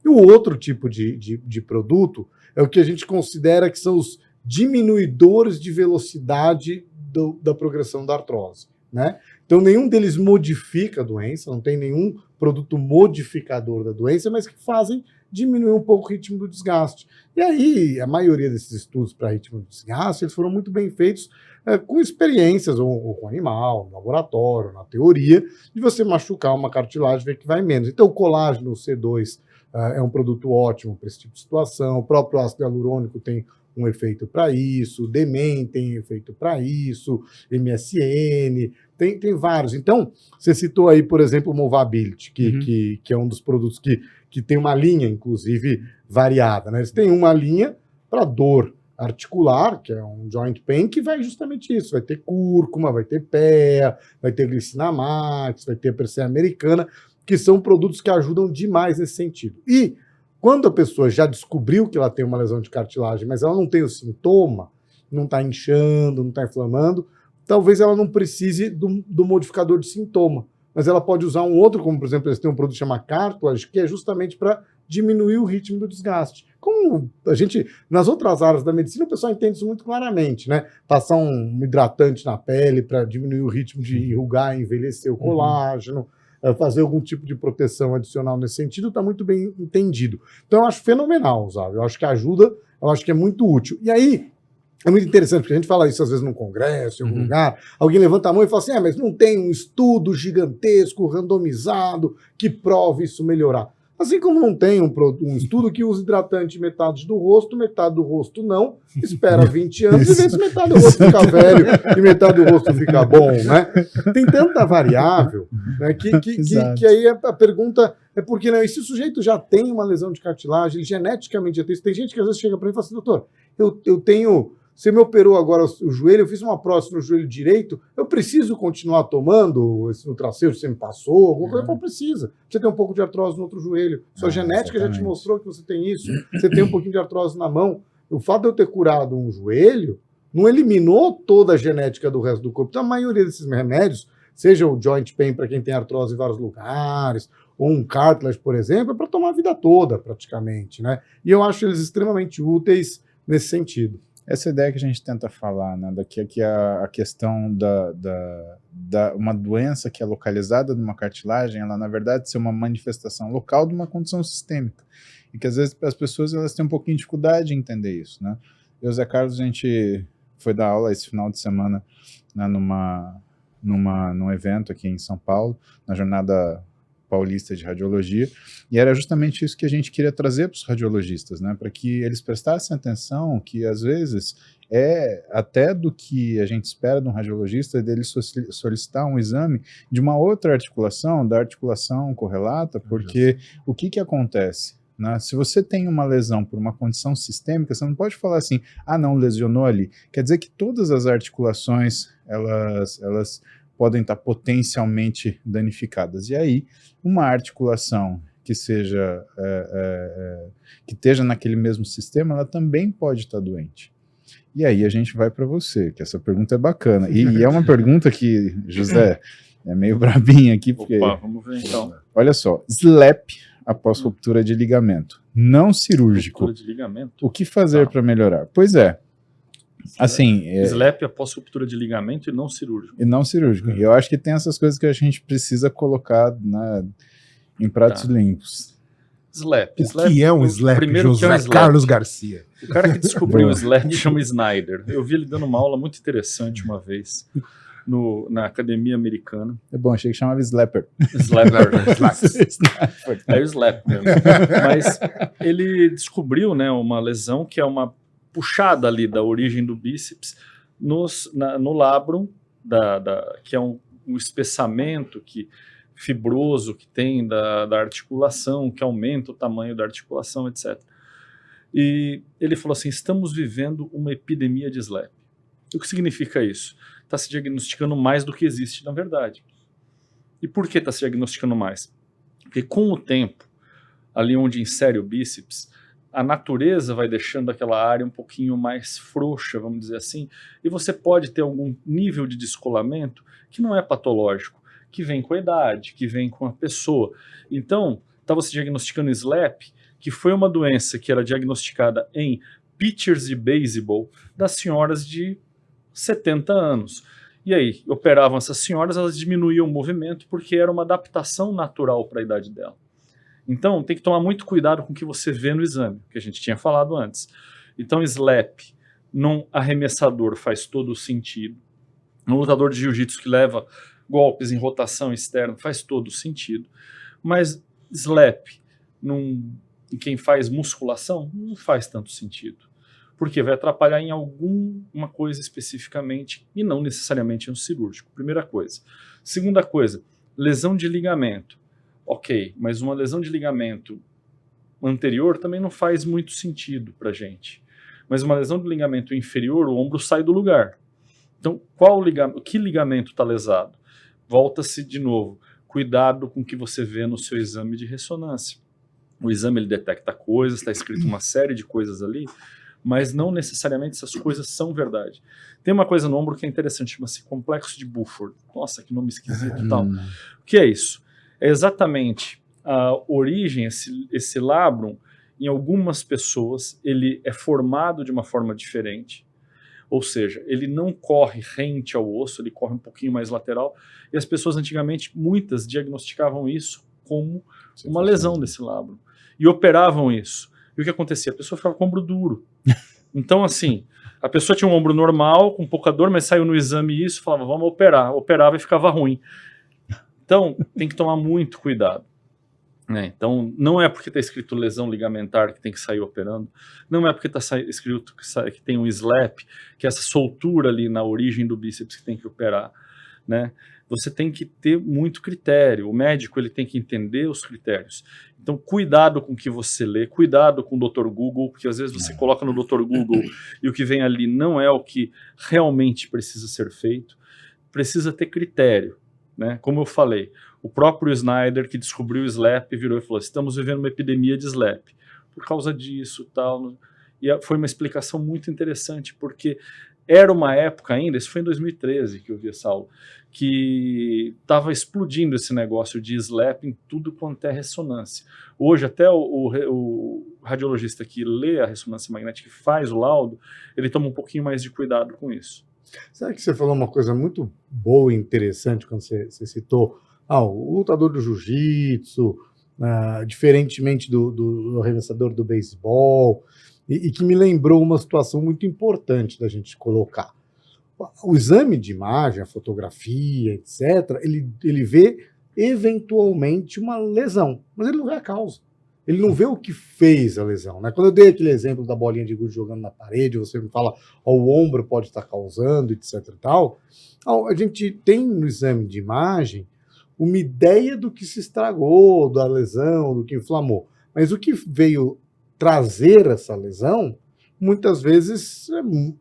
E o outro tipo de produto é o que a gente considera que são os diminuidores de velocidade da progressão da artrose, né? Então, nenhum deles modifica a doença, não tem nenhum produto modificador da doença, mas que fazem diminuir um pouco o ritmo do desgaste. E aí, a maioria desses estudos para ritmo do desgaste, eles foram muito bem feitos com experiências, ou com animal, no laboratório, na teoria, de você machucar uma cartilagem e ver que vai menos. Então, o colágeno C2 é um produto ótimo para esse tipo de situação, o próprio ácido hialurônico tem um efeito para isso, o Demen tem efeito para isso, MSN, tem vários. Então, você citou aí, por exemplo, o Movability, que é um dos produtos que tem uma linha, inclusive, variada, né? Eles têm uma linha para dor articular, que é um joint pain, que vai justamente isso, vai ter cúrcuma, vai ter PEA, vai ter Glicinamas, vai ter Persea americana, que são produtos que ajudam demais nesse sentido. E quando a pessoa já descobriu que ela tem uma lesão de cartilagem, mas ela não tem o sintoma, não está inchando, não está inflamando, talvez ela não precise do modificador de sintoma, mas ela pode usar um outro, como por exemplo, eles têm um produto chamado Cartilage, que é justamente para diminuir o ritmo do desgaste. Como a gente, nas outras áreas da medicina, o pessoal entende isso muito claramente, né? Passar um hidratante na pele para diminuir o ritmo de enrugar e envelhecer o colágeno, fazer algum tipo de proteção adicional nesse sentido, está muito bem entendido. Então, eu acho fenomenal, sabe? Eu acho que ajuda, eu acho que é muito útil. E aí, é muito interessante, porque a gente fala isso às vezes num congresso, em algum lugar, alguém levanta a mão e fala assim, mas não tem um estudo gigantesco, randomizado, que prove isso melhorar. Assim como não tem um estudo que usa hidratante metade do rosto não, espera 20 anos e vê se metade do rosto fica velho e metade do rosto fica bom, né? Tem tanta variável, né, que aí a pergunta é por que não? E se o sujeito já tem uma lesão de cartilagem, ele geneticamente já tem isso, tem gente que às vezes chega para mim e fala assim, doutor, eu tenho... Você me operou agora o joelho, eu fiz uma prótese no joelho direito, eu preciso continuar tomando esse nutracêutico que você me passou? Alguma coisa? Eu falo, precisa. Você tem um pouco de artrose no outro joelho. Sua genética já te mostrou que você tem isso. Você tem um pouquinho de artrose na mão. O fato de eu ter curado um joelho não eliminou toda a genética do resto do corpo. Então, a maioria desses remédios, seja o joint pain para quem tem artrose em vários lugares, ou um cartilage, por exemplo, é para tomar a vida toda, praticamente, né? E eu acho eles extremamente úteis nesse sentido. Essa ideia que a gente tenta falar, né, que a questão da uma doença que é localizada numa cartilagem, ela na verdade ser uma manifestação local de uma condição sistêmica, e que às vezes as pessoas elas têm um pouquinho de dificuldade em entender isso, né? Eu e o Zé Carlos, a gente foi dar aula esse final de semana, né, num evento aqui em São Paulo, na Jornada Paulista de Radiologia, e era justamente isso que a gente queria trazer para os radiologistas, né, para que eles prestassem atenção que às vezes é até do que a gente espera de um radiologista, dele solicitar um exame de uma outra articulação, da articulação correlata, porque o que acontece? né? Se você tem uma lesão por uma condição sistêmica, você não pode falar assim, ah, não, lesionou ali. Quer dizer que todas as articulações, elas podem estar potencialmente danificadas. E aí, uma articulação que seja, que esteja naquele mesmo sistema, ela também pode estar doente. E aí a gente vai para você, que essa pergunta é bacana. E é uma pergunta que, José, é meio brabinha aqui, porque... Opa, vamos ver então. Olha só, SLAP após ruptura de ligamento, não cirúrgico. Ruptura de ligamento? O que fazer para melhorar? Pois é, assim... SLAP após ruptura de ligamento e não cirúrgico. E não cirúrgico. E eu acho que tem essas coisas que a gente precisa colocar em pratos limpos. SLAP. O que é um SLAP, primeiro, José que é um SLAP? Carlos Garcia? O cara que descobriu o SLAP chama Snyder. Eu vi ele dando uma aula muito interessante uma vez na academia americana. É bom, achei que chamava Slapper. Slapper. É o SLAP mesmo. Mas ele descobriu, né, uma lesão que é uma puxada ali da origem do bíceps no labrum, que é um espessamento fibroso que tem da articulação, que aumenta o tamanho da articulação, etc. E ele falou assim, estamos vivendo uma epidemia de SLAP. O que significa isso? Está se diagnosticando mais do que existe na verdade. E por que está se diagnosticando mais? Porque com o tempo, ali onde insere o bíceps, a natureza vai deixando aquela área um pouquinho mais frouxa, vamos dizer assim, e você pode ter algum nível de descolamento que não é patológico, que vem com a idade, que vem com a pessoa. Então, estava se diagnosticando SLAP, que foi uma doença que era diagnosticada em pitchers de beisebol das senhoras de 70 anos. E aí, operavam essas senhoras, elas diminuíam o movimento porque era uma adaptação natural para a idade dela. Então, tem que tomar muito cuidado com o que você vê no exame, que a gente tinha falado antes. Então, SLAP num arremessador faz todo o sentido. Um lutador de jiu-jitsu que leva golpes em rotação externa faz todo o sentido. Mas SLAP em quem faz musculação não faz tanto sentido. Porque vai atrapalhar em alguma coisa especificamente e não necessariamente no cirúrgico. Primeira coisa. Segunda coisa, lesão de ligamento. Ok, mas uma lesão de ligamento anterior também não faz muito sentido para a gente. Mas uma lesão de ligamento inferior, o ombro sai do lugar. Então, que ligamento está lesado? Volta-se de novo. Cuidado com o que você vê no seu exame de ressonância. O exame ele detecta coisas, está escrito uma série de coisas ali, mas não necessariamente essas coisas são verdade. Tem uma coisa no ombro que é interessante, chama-se complexo de Buford. Nossa, que nome esquisito e tal. O que é isso? É exatamente a origem, esse labrum, em algumas pessoas, ele é formado de uma forma diferente, ou seja, ele não corre rente ao osso, ele corre um pouquinho mais lateral, e as pessoas antigamente, muitas, diagnosticavam isso como uma lesão desse labrum, e operavam isso. E o que acontecia? A pessoa ficava com o ombro duro. Então, assim, a pessoa tinha um ombro normal, com pouca dor, mas saiu no exame isso, falava, vamos operar. Operava e ficava ruim. Então, tem que tomar muito cuidado. Né? Então, não é porque está escrito lesão ligamentar que tem que sair operando, não é porque está escrito que tem um SLAP, que é essa soltura ali na origem do bíceps que tem que operar. Né? Você tem que ter muito critério, o médico ele tem que entender os critérios. Então, cuidado com o que você lê, cuidado com o Dr. Google, porque às vezes você coloca no Dr. Google e o que vem ali não é o que realmente precisa ser feito, precisa ter critério. Né? Como eu falei, o próprio Snyder que descobriu o SLAP virou e falou, estamos vivendo uma epidemia de SLAP, por causa disso tal. E foi uma explicação muito interessante, porque era uma época ainda, isso foi em 2013 que eu vi essa aula, que estava explodindo esse negócio de SLAP em tudo quanto é ressonância. Hoje até o radiologista que lê a ressonância magnética e faz o laudo, ele toma um pouquinho mais de cuidado com isso. Sabe que você falou uma coisa muito boa e interessante quando você citou o lutador do jiu-jitsu, diferentemente do arremessador do beisebol, e que me lembrou uma situação muito importante da gente colocar. O exame de imagem, a fotografia, etc., ele vê eventualmente uma lesão, mas ele não vê a causa. Ele não vê o que fez a lesão. Né? Quando eu dei aquele exemplo da bolinha de gude jogando na parede, você me fala, o ombro pode estar causando, etc. e tal. A gente tem no exame de imagem uma ideia do que se estragou, da lesão, do que inflamou. Mas o que veio trazer essa lesão, muitas vezes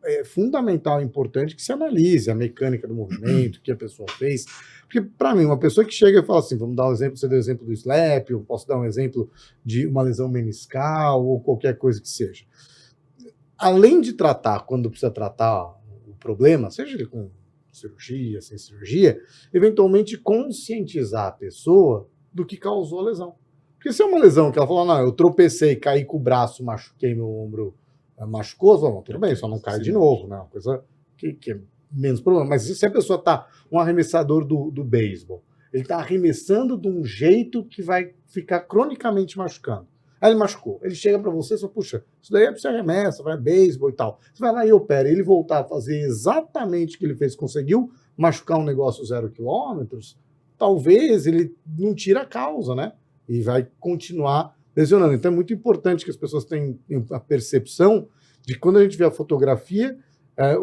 é fundamental, importante que se analise a mecânica do movimento, o que a pessoa fez. Porque, para mim, uma pessoa que chega e fala assim, vamos dar um exemplo, você deu o exemplo do slap, eu posso dar um exemplo de uma lesão meniscal ou qualquer coisa que seja. Além de tratar, quando precisa tratar o problema, seja ele com cirurgia, sem cirurgia, eventualmente conscientizar a pessoa do que causou a lesão. Porque se é uma lesão que ela falou, não, eu tropecei, caí com o braço, machuquei meu ombro, machucou, não, tudo bem, só não cai de novo, né? Uma coisa que é menos problema. Mas se a pessoa está um arremessador do beisebol, ele está arremessando de um jeito que vai ficar cronicamente machucando. Aí ele machucou. Ele chega para você e fala, puxa, isso daí é para você arremessa, vai beisebol e tal. Você vai lá e opera. Ele voltar a fazer exatamente o que ele fez, conseguiu machucar um negócio 0 km, talvez ele não tira a causa, né? E vai continuar lesionando. Então é muito importante que as pessoas tenham a percepção de que quando a gente vê a fotografia,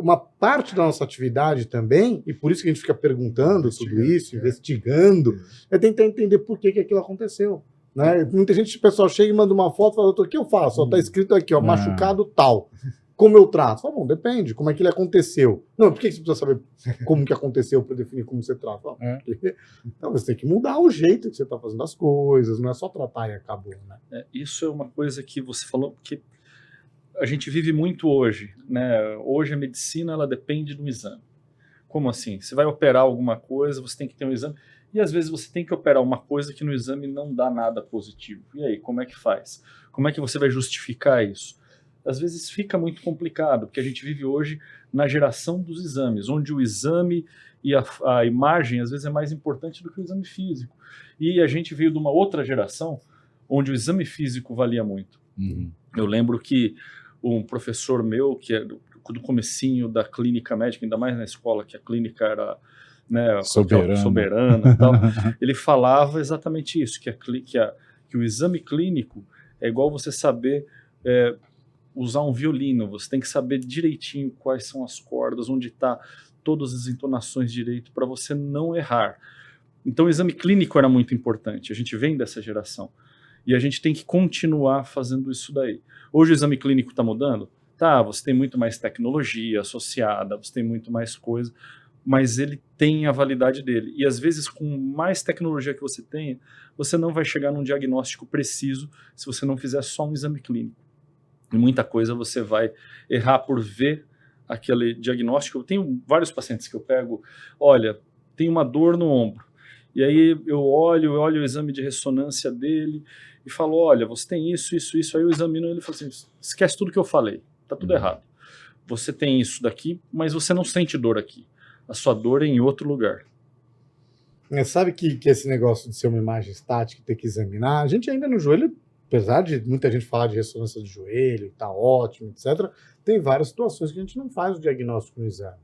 uma parte da nossa atividade também, e por isso que a gente fica perguntando tudo isso, investigando, é tentar entender por que aquilo aconteceu. Né? Muita gente, o pessoal chega e manda uma foto e fala, doutor, o que eu faço? Está escrito aqui, ó, machucado tal. Como eu trato? Fala, bom, depende, como é que ele aconteceu. Não, por que você precisa saber como que aconteceu para definir como você trata? Fala, então, você tem que mudar o jeito que você está fazendo as coisas, não é só tratar e acabou. Né? Isso é uma coisa que você falou, que a gente vive muito hoje. Né? Hoje a medicina ela depende do exame. Como assim? Você vai operar alguma coisa, você tem que ter um exame. E às vezes você tem que operar uma coisa que no exame não dá nada positivo. E aí, como é que faz? Como é que você vai justificar isso? Às vezes fica muito complicado, porque a gente vive hoje na geração dos exames, onde o exame e a imagem às vezes é mais importante do que o exame físico. E a gente veio de uma outra geração onde o exame físico valia muito. Uhum. Eu lembro que um professor meu, que é do comecinho da clínica médica, ainda mais na escola, que a clínica era... Né, soberana e tal, ele falava exatamente isso, que o exame clínico é igual você saber usar um violino, você tem que saber direitinho quais são as cordas, onde está todas as entonações direito, para você não errar. Então o exame clínico era muito importante, a gente vem dessa geração, e a gente tem que continuar fazendo isso daí. Hoje o exame clínico está mudando? Tá, você tem muito mais tecnologia associada, você tem muito mais coisa, mas ele tem a validade dele. E às vezes, com mais tecnologia que você tenha, você não vai chegar num diagnóstico preciso se você não fizer só um exame clínico. E muita coisa você vai errar por ver aquele diagnóstico. Eu tenho vários pacientes que eu pego, olha, tem uma dor no ombro. E aí eu olho o exame de ressonância dele e falo, olha, você tem isso. Aí eu examino ele e falo assim, esquece tudo que eu falei, tá tudo errado. Você tem isso daqui, mas você não sente dor aqui. A sua dor é em outro lugar. Sabe que esse negócio de ser uma imagem estática, ter que examinar, a gente ainda no joelho, apesar de muita gente falar de ressonância do joelho, tá ótimo, etc., tem várias situações que a gente não faz o diagnóstico no exame.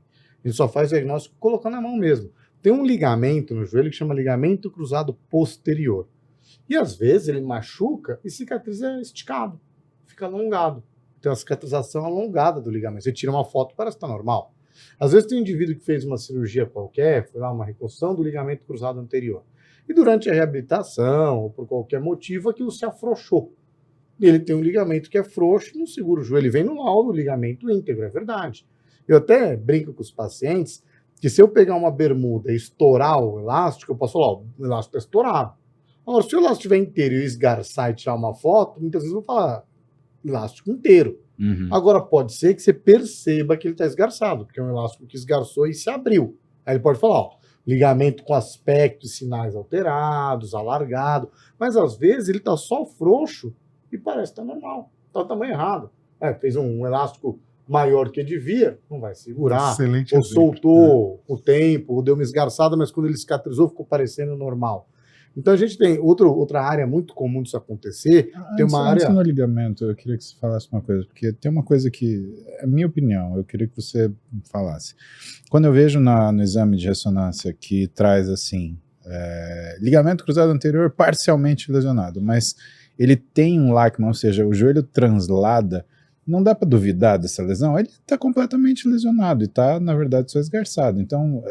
A gente só faz o diagnóstico colocando a mão mesmo. Tem um ligamento no joelho que chama ligamento cruzado posterior. E às vezes ele machuca e cicatriza esticado, fica alongado. Tem uma cicatrização alongada do ligamento. Você tira uma foto, parece que está normal. Às vezes tem um indivíduo que fez uma cirurgia qualquer, foi lá uma reconstrução do ligamento cruzado anterior. E durante a reabilitação, ou por qualquer motivo, aquilo se afrouxou. E ele tem um ligamento que é frouxo e não segura o joelho. Ele vem no laudo, o ligamento íntegro, é verdade. Eu até brinco com os pacientes que se eu pegar uma bermuda e estourar o elástico, eu posso falar, ó, o elástico está estourado. Agora, se o elástico estiver inteiro e eu esgarçar e tirar uma foto, muitas vezes eu vou falar elástico inteiro. Uhum. Agora, pode ser que você perceba que ele está esgarçado, porque é um elástico que esgarçou e se abriu. Aí ele pode falar, ó, ligamento com aspectos e sinais alterados, alargado, mas às vezes ele está só frouxo e parece que está normal, está o tamanho errado. Fez um elástico maior que devia, não vai segurar, Excelente ou exemplo. soltou o tempo, ou deu uma esgarçada, mas quando ele cicatrizou ficou parecendo normal. Então a gente tem outra área muito comum disso acontecer. Tem uma Antes área... no ligamento, eu queria que você falasse uma coisa, porque tem uma coisa que, é minha opinião, eu queria que você falasse. Quando eu vejo no exame de ressonância que traz assim, ligamento cruzado anterior parcialmente lesionado, mas ele tem um Lachman, ou seja, o joelho translada, não dá para duvidar dessa lesão, ele está completamente lesionado e está, na verdade, só esgarçado. Então,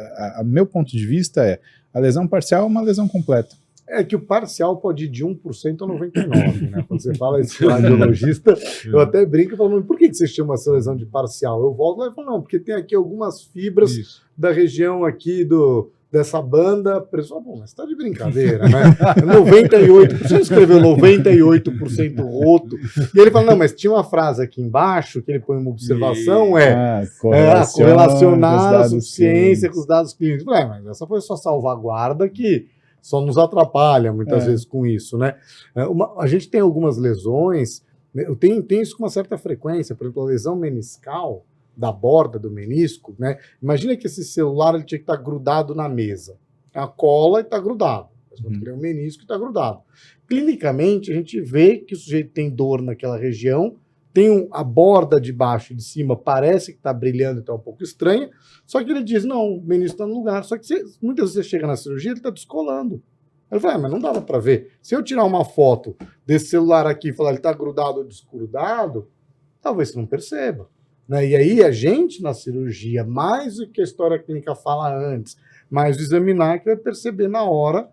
meu ponto de vista a lesão parcial é uma lesão completa. É que o parcial pode ir de 1% a 99%, né? Quando você fala isso radiologista, eu até brinco e falo, mas por que você chama essa lesão de parcial? Eu volto lá e falo, não, porque tem aqui algumas fibras Isso. da região aqui dessa banda. O pessoal, bom, mas tá de brincadeira, né? 98%, você escreveu 98% roto. E ele fala, não, mas tinha uma frase aqui embaixo que ele põe uma observação, correlacionar a suficiência com os dados clínicos. Mas essa foi só salvaguarda que só nos atrapalha muitas vezes com isso, né? A gente tem algumas lesões, eu tenho isso com uma certa frequência, por exemplo, a lesão meniscal da borda do menisco, né? Imagina que esse celular ele tinha que estar grudado na mesa. A cola está grudado, mas quando tem um menisco está grudado. Clinicamente, a gente vê que o sujeito tem dor naquela região, tem a borda de baixo e de cima, parece que está brilhando, está um pouco estranha, só que ele diz, não, o menisco está no lugar. Só que muitas vezes você chega na cirurgia, ele está descolando. Ele fala, mas não dava para ver. Se eu tirar uma foto desse celular aqui e falar, ele está grudado ou desgrudado, talvez você não perceba. Né? E aí a gente, na cirurgia, mais do que a história clínica fala antes, mais o examinar, que vai perceber na hora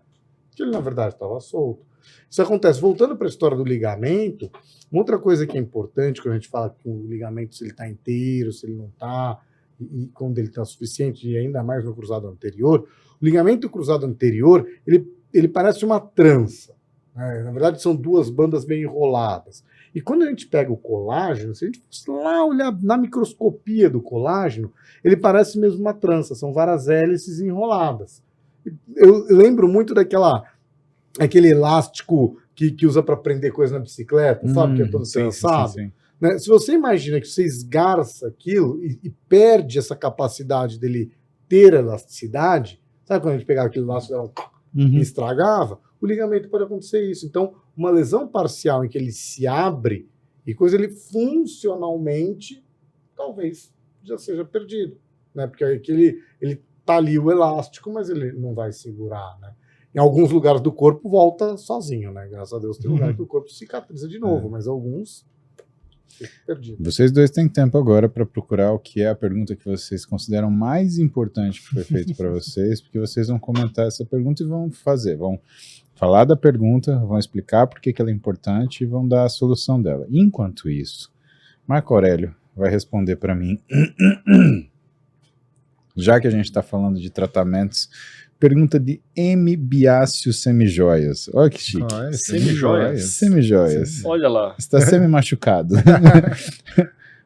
que ele, na verdade, estava solto. Isso acontece. Voltando para a história do ligamento, uma outra coisa que é importante quando a gente fala que o ligamento, se ele está inteiro, se ele não está, e quando ele está suficiente, e ainda mais no cruzado anterior, o ligamento cruzado anterior, ele parece uma trança. Né? Na verdade, são duas bandas bem enroladas. E quando a gente pega o colágeno, se a gente fosse lá olhar na microscopia do colágeno, ele parece mesmo uma trança, são várias hélices enroladas. Eu lembro muito aquele elástico que usa para prender coisa na bicicleta, sabe? Que é todo trançado. Sim. Né? Se você imagina que você esgarça aquilo e perde essa capacidade dele ter elasticidade, sabe quando a gente pegava aquele elástico e estragava? O ligamento pode acontecer isso. Então, uma lesão parcial em que ele se abre e coisa ele funcionalmente talvez já seja perdido, né? Porque aí ele tá ali o elástico, mas ele não vai segurar, né? Em alguns lugares do corpo volta sozinho, né? Graças a Deus tem lugar que o corpo cicatriza de novo, mas alguns ficam perdidos. Vocês dois têm tempo agora para procurar o que é a pergunta que vocês consideram mais importante que foi feita para vocês, porque vocês vão comentar essa pergunta e vão falar da pergunta, vão explicar por que ela é importante e vão dar a solução dela. Enquanto isso, Marco Aurélio vai responder para mim, já que a gente está falando de tratamentos, pergunta de M. Biácio Semijoias. Olha que chique. Semijoias. Semijoias. Olha lá. Está semi-machucado.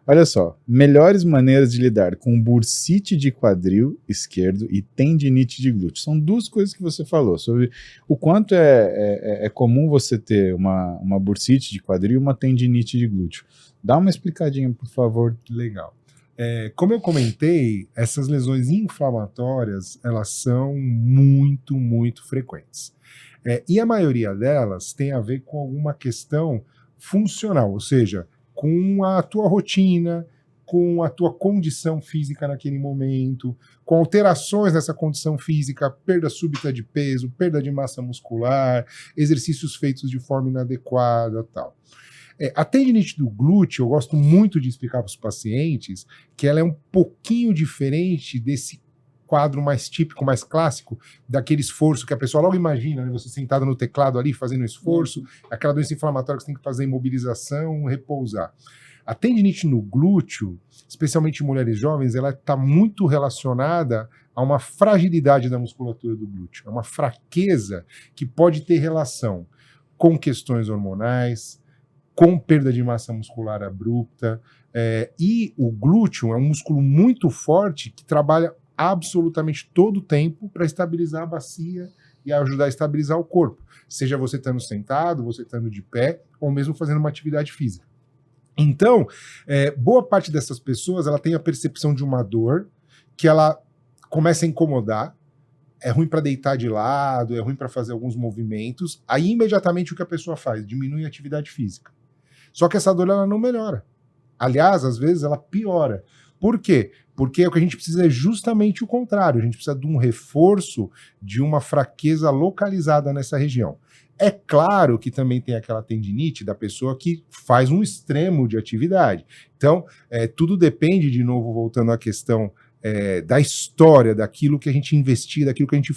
Olha só, melhores maneiras de lidar com bursite de quadril esquerdo e tendinite de glúteo. São duas coisas que você falou, sobre o quanto é comum você ter uma bursite de quadril e uma tendinite de glúteo. Dá uma explicadinha, por favor. Legal. Como eu comentei, essas lesões inflamatórias, elas são muito, muito frequentes. E a maioria delas tem a ver com alguma questão funcional, ou seja, com a tua rotina, com a tua condição física naquele momento, com alterações nessa condição física, perda súbita de peso, perda de massa muscular, exercícios feitos de forma inadequada, tal. A tendinite do glúteo, eu gosto muito de explicar para os pacientes que ela é um pouquinho diferente desse quadro mais típico, mais clássico, daquele esforço que a pessoa logo imagina, né? Você sentado no teclado ali, fazendo esforço, aquela doença inflamatória que você tem que fazer imobilização, repousar. A tendinite no glúteo, especialmente em mulheres jovens, ela está muito relacionada a uma fragilidade da musculatura do glúteo, é uma fraqueza que pode ter relação com questões hormonais, com perda de massa muscular abrupta, e o glúteo é um músculo muito forte que trabalha absolutamente todo o tempo para estabilizar a bacia e ajudar a estabilizar o corpo, seja você estando sentado, você estando de pé, ou mesmo fazendo uma atividade física. Então, boa parte dessas pessoas ela tem a percepção de uma dor que ela começa a incomodar, é ruim para deitar de lado, é ruim para fazer alguns movimentos, aí imediatamente o que a pessoa faz? Diminui a atividade física. Só que essa dor ela não melhora. Aliás, às vezes ela piora. Por quê? Porque o que a gente precisa é justamente o contrário. A gente precisa de um reforço de uma fraqueza localizada nessa região. É claro que também tem aquela tendinite da pessoa que faz um extremo de atividade. Então, tudo depende, de novo, voltando à questão da história, daquilo que a gente investiga, daquilo que a gente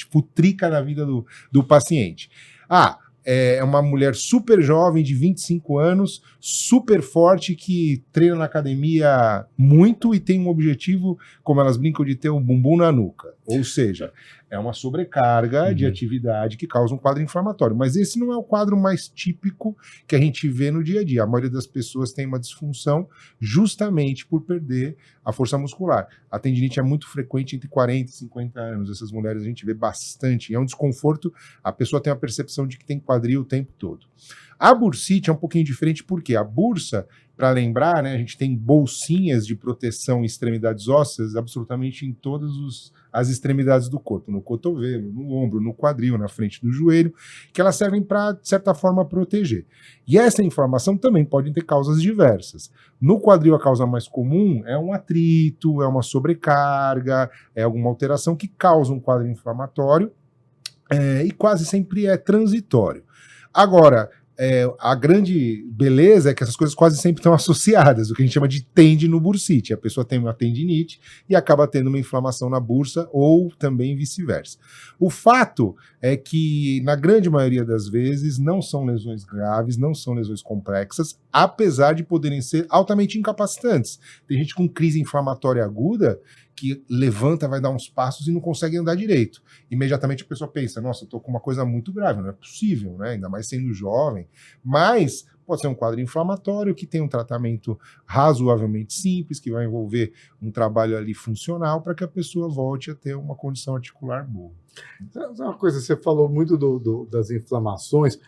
futrica na vida do paciente. É uma mulher super jovem, de 25 anos, super forte, que treina na academia muito e tem um objetivo, como elas brincam, de ter um bumbum na nuca. Ou seja, é uma sobrecarga de atividade que causa um quadro inflamatório. Mas esse não é o quadro mais típico que a gente vê no dia a dia. A maioria das pessoas tem uma disfunção justamente por perder a força muscular. A tendinite é muito frequente entre 40 e 50 anos. Essas mulheres a gente vê bastante. É um desconforto, a pessoa tem a percepção de que tem quadril o tempo todo. A bursite é um pouquinho diferente, porque a bursa, para lembrar, né, a gente tem bolsinhas de proteção em extremidades ósseas absolutamente em todas as extremidades do corpo, no cotovelo, no ombro, no quadril, na frente do joelho, que elas servem para, de certa forma, proteger. E essa inflamação também pode ter causas diversas. No quadril, a causa mais comum é um atrito, é uma sobrecarga, é alguma alteração que causa um quadro inflamatório, e quase sempre é transitório. Agora, a grande beleza é que essas coisas quase sempre estão associadas, o que a gente chama de tendinobursite. A pessoa tem uma tendinite e acaba tendo uma inflamação na bursa, ou também vice-versa. O fato é que, na grande maioria das vezes, não são lesões graves, não são lesões complexas, apesar de poderem ser altamente incapacitantes. Tem gente com crise inflamatória aguda que levanta, vai dar uns passos e não consegue andar direito. Imediatamente a pessoa pensa, nossa, eu tô com uma coisa muito grave, não é possível, né? Ainda mais sendo jovem. Mas pode ser um quadro inflamatório que tem um tratamento razoavelmente simples, que vai envolver um trabalho ali funcional para que a pessoa volte a ter uma condição articular boa. Uma coisa, você falou muito das inflamações,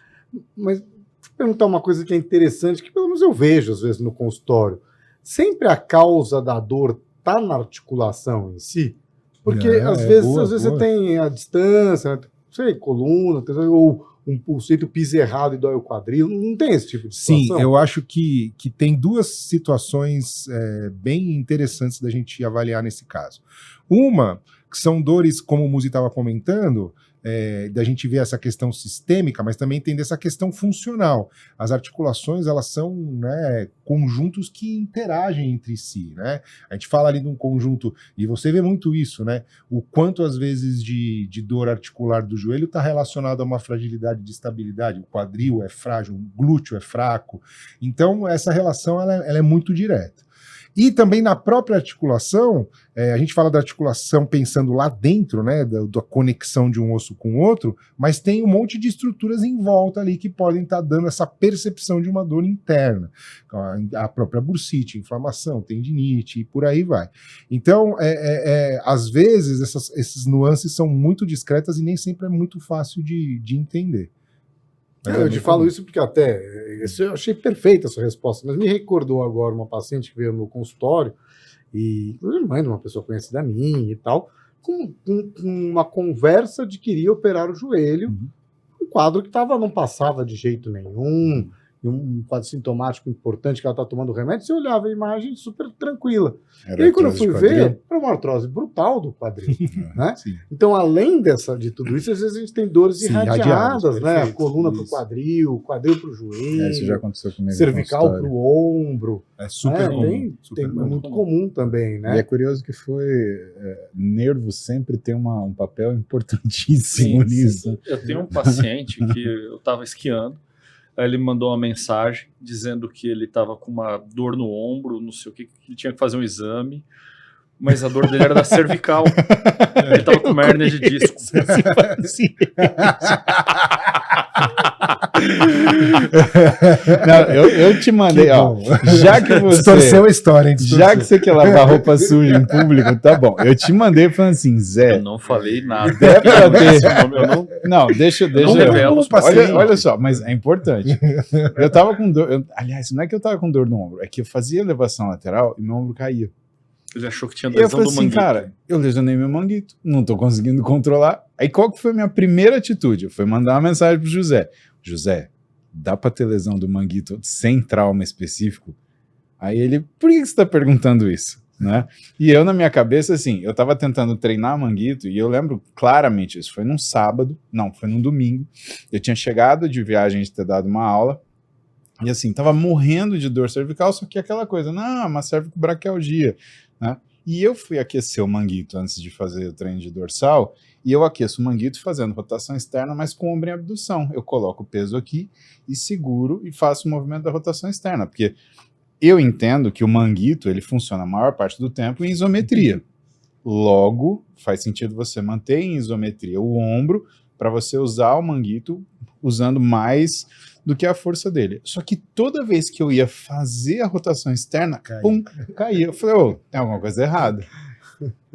mas vou te perguntar uma coisa que é interessante, que pelo menos eu vejo às vezes no consultório. Sempre a causa da dor está na articulação em si? Porque às vezes você tem a distância, não sei, coluna, ou um pulseito pisa errado e dói o quadril, não tem esse tipo de situação? Sim, eu acho que tem duas situações bem interessantes da gente avaliar nesse caso. Uma, que são dores, como o Muzi estava comentando, da gente ver essa questão sistêmica, mas também tem dessa questão funcional. As articulações, elas são, né, conjuntos que interagem entre si, né? A gente fala ali de um conjunto, e você vê muito isso, né? O quanto, às vezes, de dor articular do joelho está relacionado a uma fragilidade de estabilidade. O quadril é frágil, o glúteo é fraco. Então, essa relação ela é muito direta. E também na própria articulação, a gente fala da articulação pensando lá dentro, né, da conexão de um osso com o outro, mas tem um monte de estruturas em volta ali que podem estar dando essa percepção de uma dor interna. A própria bursite, inflamação, tendinite e por aí vai. Então, às vezes, esses nuances são muito discretas e nem sempre é muito fácil de entender. Eu te falo isso porque eu achei perfeita a sua resposta, mas me recordou agora uma paciente que veio no consultório, e mãe de uma pessoa conhecida minha e tal, com uma conversa de que queria operar o joelho, um quadro que não passava de jeito nenhum, um quadro sintomático importante, que ela está tomando remédio, você olhava a imagem super tranquila. E aí, quando eu fui ver, era uma artrose brutal do quadril. Né? Então, além de tudo isso, às vezes a gente tem dores irradiadas, né? A coluna para o quadril para o joelho, isso já aconteceu comigo, cervical para o ombro. É super comum. É muito comum também, né? E é curioso que nervo sempre tem um papel importantíssimo nisso. Eu tenho um paciente que eu estava esquiando, aí ele mandou uma mensagem dizendo que ele estava com uma dor no ombro, não sei o que ele tinha que fazer um exame, mas a dor dele era da cervical. Ele estava com uma hérnia de disco. Não, eu te mandei, ó. Já que você distorceu a história, hein? Já que você quer lavar roupa suja em público, tá bom. Eu te mandei falando assim, Zé. Eu não falei nada. É pra ter. Não, deixa. Olha só, mas é importante. Eu tava com dor. Aliás, não é que eu tava com dor no ombro, é que eu fazia elevação lateral e meu ombro caía. Ele achou que tinha lesão do manguito. Eu falei assim, cara, eu lesionei meu manguito, não tô conseguindo controlar. Aí qual que foi a minha primeira atitude? Foi mandar uma mensagem pro José. José, dá pra ter lesão do manguito sem trauma específico? Aí ele, por que você tá perguntando isso? Né? E eu, na minha cabeça, assim, eu tava tentando treinar manguito, e eu lembro claramente, isso foi num sábado, não, foi num domingo. Eu tinha chegado de viagem de ter dado uma aula, e assim, tava morrendo de dor cervical, só que aquela coisa, não, uma cervicobraquialgia, né? E eu fui aquecer o manguito antes de fazer o treino de dorsal, e eu aqueço o manguito fazendo rotação externa, mas com ombro em abdução. Eu coloco o peso aqui e seguro e faço o movimento da rotação externa, porque eu entendo que o manguito ele funciona a maior parte do tempo em isometria. Logo, faz sentido você manter em isometria o ombro para você usar o manguito usando mais do que a força dele. Só que toda vez que eu ia fazer a rotação externa, pum, caía. Eu falei, ô, tem alguma coisa errada.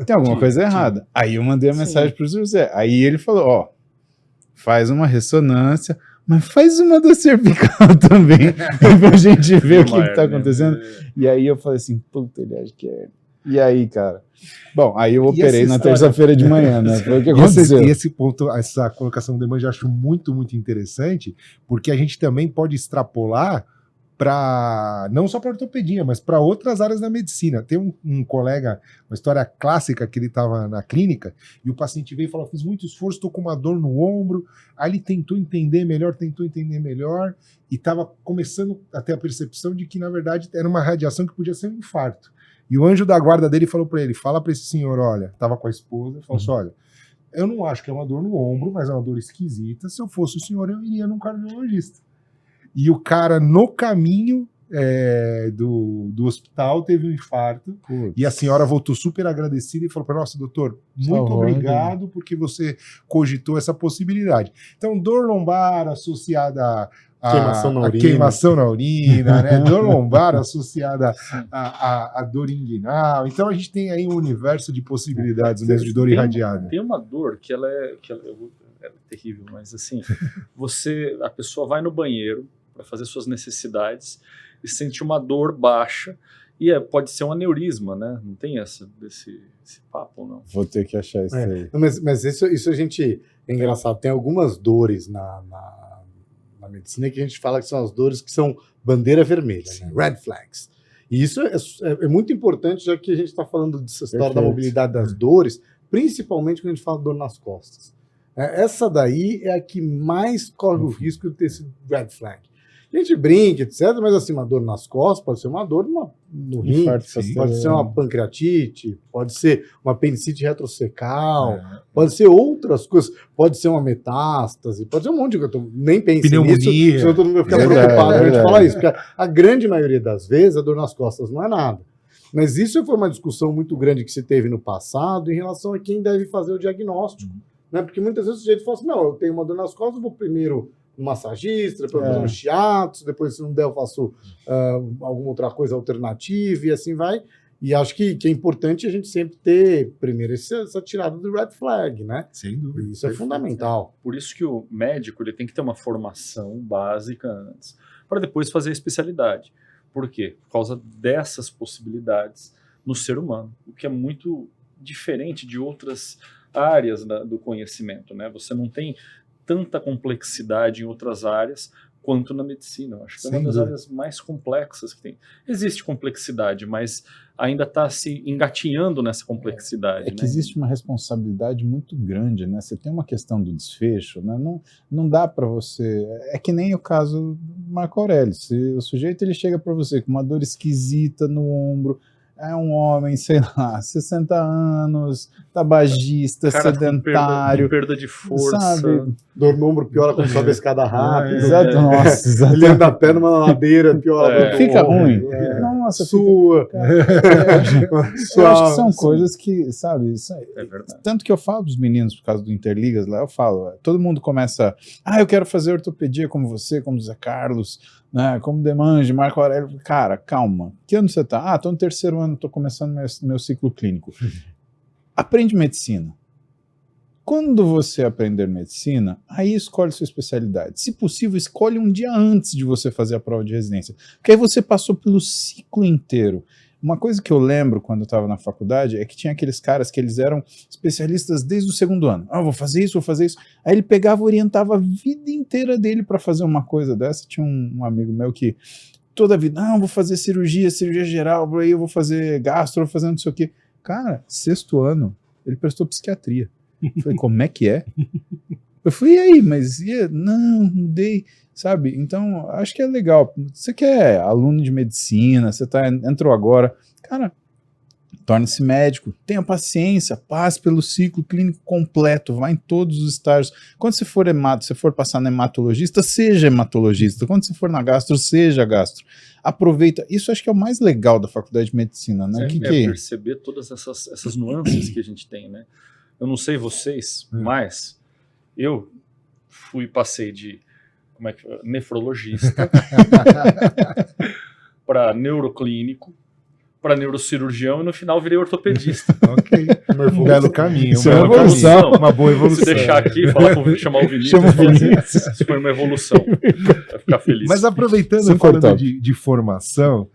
Tem alguma coisa errada. Aí eu mandei a mensagem pro José. Aí ele falou, ó, faz uma ressonância, mas faz uma da cervical também, pra gente ver o que tá acontecendo. E aí eu falei assim, puta, ele acha que é... E aí, cara? Bom, aí eu operei na terça-feira de manhã, né? Foi o que aconteceu. E esse ponto, essa colocação do Eman, eu acho muito, muito interessante, porque a gente também pode extrapolar para não só para ortopedia, mas para outras áreas da medicina. Tem um colega, uma história clássica, que ele estava na clínica e o paciente veio e falou: fiz muito esforço, estou com uma dor no ombro. Aí ele tentou entender melhor e estava começando a ter a percepção de que, na verdade, era uma radiação que podia ser um infarto. E o anjo da guarda dele falou para ele: fala para esse senhor, olha, estava com a esposa, falou assim: olha, eu não acho que é uma dor no ombro, mas é uma dor esquisita. Se eu fosse o senhor, eu iria num cardiologista. E o cara, no caminho do hospital, teve um infarto. Putz. E a senhora voltou super agradecida e falou para: nossa, doutor, muito obrigado porque você cogitou essa possibilidade. Então, dor lombar associada a queimação na urina, né? Dor lombar associada a dor inguinal. Então, a gente tem aí um universo de possibilidades mesmo de dor irradiada. Tem uma dor que ela é terrível, mas assim, a pessoa vai no banheiro para fazer suas necessidades e sente uma dor baixa e pode ser um aneurisma, né? Não tem esse papo, não? Vou ter que achar isso aí. Mas isso a gente... É engraçado, tem algumas dores na medicina que a gente fala que são as dores que são bandeira vermelha, né? Red flags. E isso é muito importante, já que a gente está falando dessa história da mobilidade das dores, principalmente quando a gente fala de dor nas costas. Essa daí é a que mais corre o risco de ter esse red flag. A gente brinca, etc., mas assim, uma dor nas costas pode ser uma dor no rim, pode ser uma pancreatite, pode ser uma apendicite retrocecal, pode ser outras coisas, pode ser uma metástase, pode ser um monte de coisa. Nem pense nisso, senão todo mundo vai ficar preocupado a gente falar isso, porque a grande maioria das vezes a dor nas costas não é nada. Mas isso foi uma discussão muito grande que se teve no passado em relação a quem deve fazer o diagnóstico. Né? Porque muitas vezes o sujeito fala assim: não, eu tenho uma dor nas costas, eu vou primeiro um massagista, depois fazer um shiatsu, depois, se não der, eu faço alguma outra coisa alternativa, e assim vai. E acho que é importante a gente sempre ter, primeiro, essa tirada do red flag, né? Sem dúvida. Isso é fundamental. Por isso que o médico ele tem que ter uma formação básica antes, para depois fazer a especialidade. Por quê? Por causa dessas possibilidades no ser humano, o que é muito diferente de outras áreas do conhecimento, né? Você não tem tanta complexidade em outras áreas quanto na medicina. Eu acho que é uma das áreas mais complexas que tem. Existe complexidade, mas ainda está se engatinhando nessa complexidade. Que existe uma responsabilidade muito grande, né? Você tem uma questão do desfecho, né? Não dá para você... É que nem o caso do Marco Aurélio. Se o sujeito ele chega para você com uma dor esquisita no ombro, é um homem, sei lá, 60 anos, tabagista, sedentário. Com perda de força. Sabe? Dor no ombro piora quando sobe a escada rápido. Exato, nossa, exato. Ele anda a pé numa ladeira, piora. Fica ruim. Nossa, sua. Eu acho que são coisas que, sabe, é verdade. Tanto que eu falo dos meninos, por causa do Interligas lá, eu falo, todo mundo começa, eu quero fazer ortopedia como você, como o Zé Carlos, né, como Demange, Marco Aurélio. Cara, calma. Que ano você tá? Tô no terceiro ano, tô começando meu ciclo clínico. Aprende medicina. Quando você aprender medicina, aí escolhe sua especialidade. Se possível, escolhe um dia antes de você fazer a prova de residência. Porque aí você passou pelo ciclo inteiro. Uma coisa que eu lembro quando eu estava na faculdade é que tinha aqueles caras que eles eram especialistas desde o segundo ano. Vou fazer isso, vou fazer isso. Aí ele pegava e orientava a vida inteira dele para fazer uma coisa dessa. Tinha um amigo meu que toda a vida, vou fazer cirurgia geral, aí eu vou fazer gastro, vou fazer não sei o quê. Cara, sexto ano, ele prestou psiquiatria. Eu falei, como é que é? Eu falei, e aí? Mas não, mudei, sabe? Então, acho que é legal. Você que é aluno de medicina, você entrou agora, cara, torne-se médico, tenha paciência, passe pelo ciclo clínico completo, vá em todos os estágios. Quando você for se for passar na hematologista, seja hematologista. Quando você for na gastro, seja gastro. Aproveita. Isso acho que é o mais legal da faculdade de medicina, né? Perceber todas essas nuances que a gente tem, né? Eu não sei vocês, mas eu passei de nefrologista para neuroclínico, para neurocirurgião e no final virei ortopedista. Ok. Um belo caminho. Isso é uma evolução. Uma boa evolução. Se deixar aqui, chamar o Vinícius, Chama o Vinícius. isso foi uma evolução. Vai ficar feliz. Mas aproveitando, falando de formação,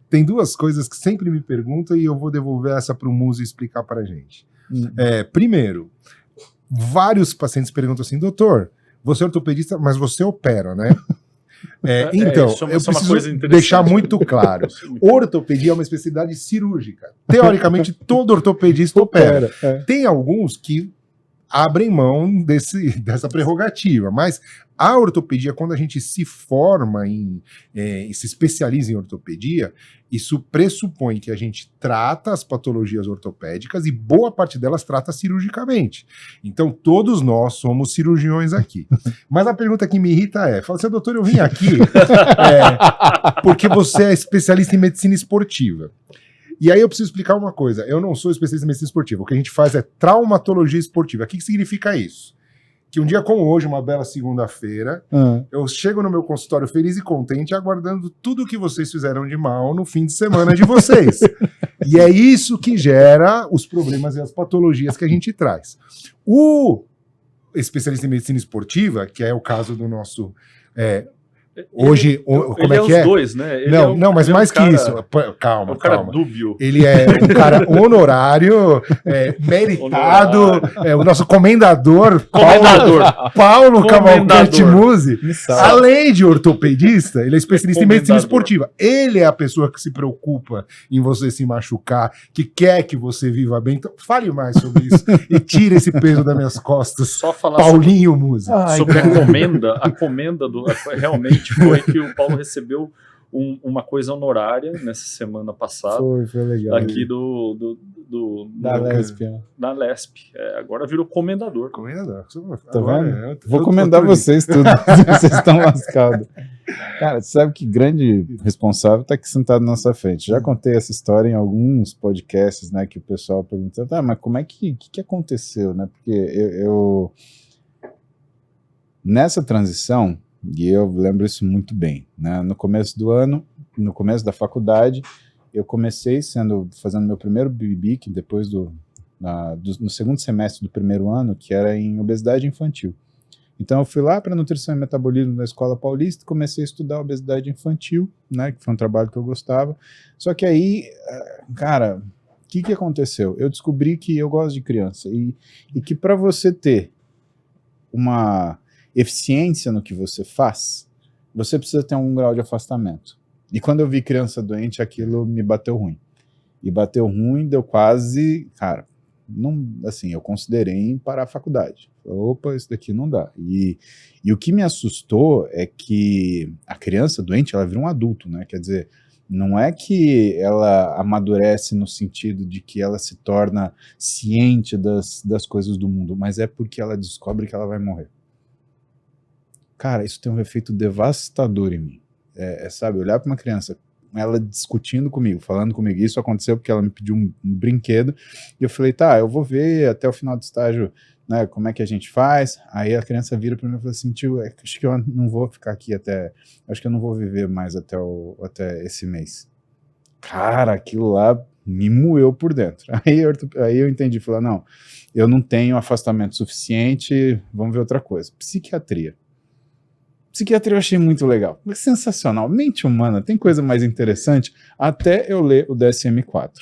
tem duas coisas que sempre me perguntam e eu vou devolver essa para o Muzi explicar para a gente. Primeiro, vários pacientes perguntam assim, doutor, você é ortopedista, mas você opera, né? Então, eu preciso deixar muito claro. Ortopedia é uma especialidade cirúrgica. Teoricamente, todo ortopedista opera. Tem alguns que abrem mão dessa prerrogativa, mas a ortopedia, quando a gente se forma e se especializa em ortopedia, isso pressupõe que a gente trata as patologias ortopédicas e boa parte delas trata cirurgicamente. Então, todos nós somos cirurgiões aqui. Mas a pergunta que me irrita fala assim, doutor, eu vim aqui porque você é especialista em medicina esportiva. E aí eu preciso explicar uma coisa, eu não sou especialista em medicina esportiva, o que a gente faz é traumatologia esportiva. O que significa isso? Que um dia como hoje, uma bela segunda-feira, eu chego no meu consultório feliz e contente, aguardando tudo o que vocês fizeram de mal no fim de semana de vocês. E é isso que gera os problemas e as patologias que a gente traz. O especialista em medicina esportiva, que é o caso do nosso... Hoje, como é que é? Os dois, né? Não, mas mais que isso. Calma, cara dúbio. Ele é um cara honorário, meritado, o nosso comendador. Paulo Cavalcante Muzi. Além de ortopedista, ele é especialista em medicina esportiva. Ele é a pessoa que se preocupa em você se machucar, que quer que você viva bem. Então, fale mais sobre isso e tire esse peso das minhas costas. Só falar Paulinho Muzi. Sobre a comenda realmente foi que o Paulo recebeu uma coisa honorária nessa semana passada. Foi legal. Aqui da Lesp. Da Lesp. Agora virou comendador. Tá vendo? Vou comendar vocês tudo. Vocês estão lascados. Cara, você sabe que grande responsável está aqui sentado na nossa frente. Já contei essa história em alguns podcasts, né? Que o pessoal pergunta, mas como é que aconteceu, né? Porque eu nessa transição, e eu lembro isso muito bem, né? No começo do ano, no começo da faculdade, eu comecei fazendo meu primeiro BBIC depois no segundo semestre do primeiro ano, que era em obesidade infantil. Então eu fui lá para nutrição e metabolismo da Escola Paulista, comecei a estudar obesidade infantil, né? Que foi um trabalho que eu gostava. Só que aí, cara, o que aconteceu? Eu descobri que eu gosto de criança e que para você ter uma eficiência no que você faz, você precisa ter um grau de afastamento. E quando eu vi criança doente, aquilo me bateu ruim. E bateu ruim, deu quase, cara, não, assim, eu considerei parar a faculdade. Opa, isso daqui não dá. E o que me assustou é que a criança doente, ela vira um adulto, né? Quer dizer, não é que ela amadurece no sentido de que ela se torna ciente das coisas do mundo, mas é porque ela descobre que ela vai morrer. Cara, isso tem um efeito devastador em mim. Sabe, olhar para uma criança, ela discutindo comigo, falando comigo, isso aconteceu porque ela me pediu um brinquedo, e eu falei, tá, eu vou ver até o final do estágio, né, como é que a gente faz. Aí a criança vira para mim e fala assim, tio, acho que eu não vou ficar aqui acho que eu não vou viver mais até esse mês. Cara, aquilo lá me moeu por dentro. Aí eu entendi, falei, não, eu não tenho afastamento suficiente, vamos ver outra coisa. Psiquiatria eu achei muito legal, sensacional, mente humana, tem coisa mais interessante, até eu ler o DSM-4.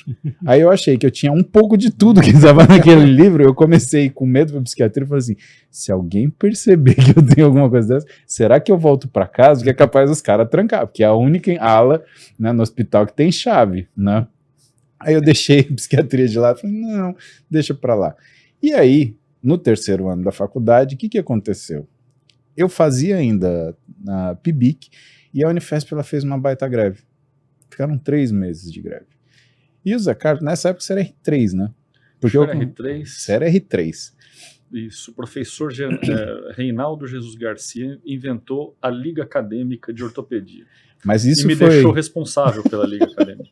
Aí eu achei que eu tinha um pouco de tudo que estava naquele livro, eu comecei com medo para psiquiatria e falei assim, se alguém perceber que eu tenho alguma coisa dessa, será que eu volto para casa, que é capaz dos caras trancar, porque é a única ala, né, no hospital que tem chave, né? Aí eu deixei a psiquiatria de lado, falei, não, deixa para lá. E aí, no terceiro ano da faculdade, o que aconteceu? Eu fazia ainda na PIBIC e a Unifesp ela fez uma baita greve. Ficaram 3 meses de greve. E o Zé Carlos, nessa época você era R3, né? Porque Era R3. Você era R3. Isso, o professor Reinaldo Jesus Garcia inventou a Liga Acadêmica de Ortopedia. Mas isso e me deixou responsável pela Liga Acadêmica.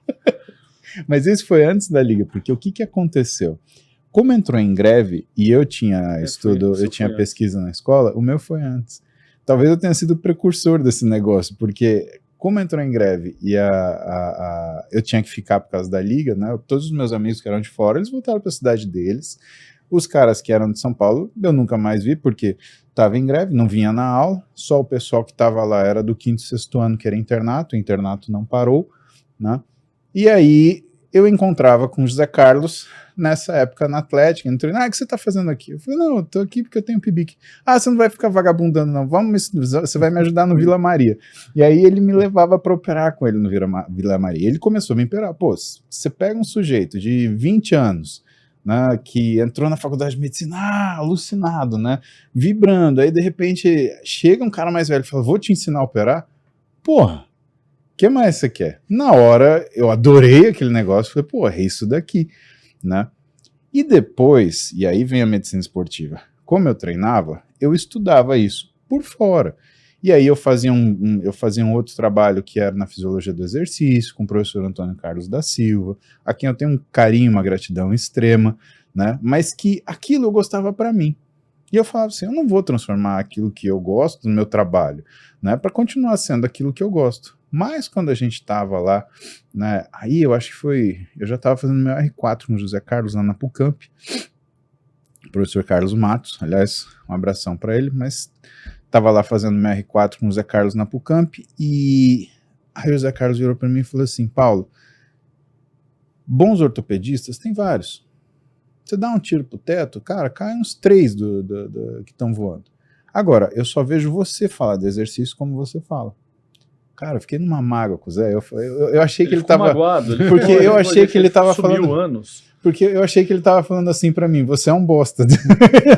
Mas isso foi antes da Liga, porque o que aconteceu? Como entrou em greve e eu tinha pesquisa na escola, o meu foi antes. Talvez eu tenha sido o precursor desse negócio, porque como entrou em greve e eu tinha que ficar por causa da Liga, né? Todos os meus amigos que eram de fora, eles voltaram para a cidade deles. Os caras que eram de São Paulo, eu nunca mais vi, porque estava em greve, não vinha na aula, só o pessoal que estava lá era do 5º e 6º ano, que era internato, o internato não parou, né? E aí eu encontrava com o José Carlos nessa época na Atlética, entrei, o que você tá fazendo aqui? Eu falei, não, eu tô aqui porque eu tenho PIBIC. Você não vai ficar vagabundando não, você vai me ajudar no Vila Maria. E aí ele me levava para operar com ele no Vila Maria. Ele começou a me operar, você pega um sujeito de 20 anos, né, que entrou na faculdade de medicina, alucinado, né, vibrando, aí de repente chega um cara mais velho e fala, vou te ensinar a operar? Porra, o que mais você quer? Na hora, eu adorei aquele negócio, falei, é isso daqui, né? E depois, e aí vem a medicina esportiva, como eu treinava, eu estudava isso por fora. E aí eu fazia um outro trabalho que era na fisiologia do exercício, com o professor Antônio Carlos da Silva, a quem eu tenho um carinho, uma gratidão extrema, né? Mas que aquilo eu gostava para mim. E eu falava assim, eu não vou transformar aquilo que eu gosto no meu trabalho, né? Para continuar sendo aquilo que eu gosto. Mas quando a gente estava lá, né? Aí eu acho que eu já estava fazendo meu R4 com o José Carlos lá na PUCamp, o professor Carlos Matos, aliás, um abração para ele, mas estava lá fazendo meu R4 com o Zé Carlos na PUCamp, e aí o Zé Carlos virou para mim e falou assim, Paulo, bons ortopedistas tem vários. Você dá um tiro pro teto, cara, cai uns 3 que estão voando. Agora, eu só vejo você falar de exercício como você fala. Cara, eu fiquei numa mágoa com o Zé, eu achei que ele tava... magoado. Porque eu achei que ele tava falando... anos. Porque eu achei que ele tava falando assim pra mim, você é um bosta.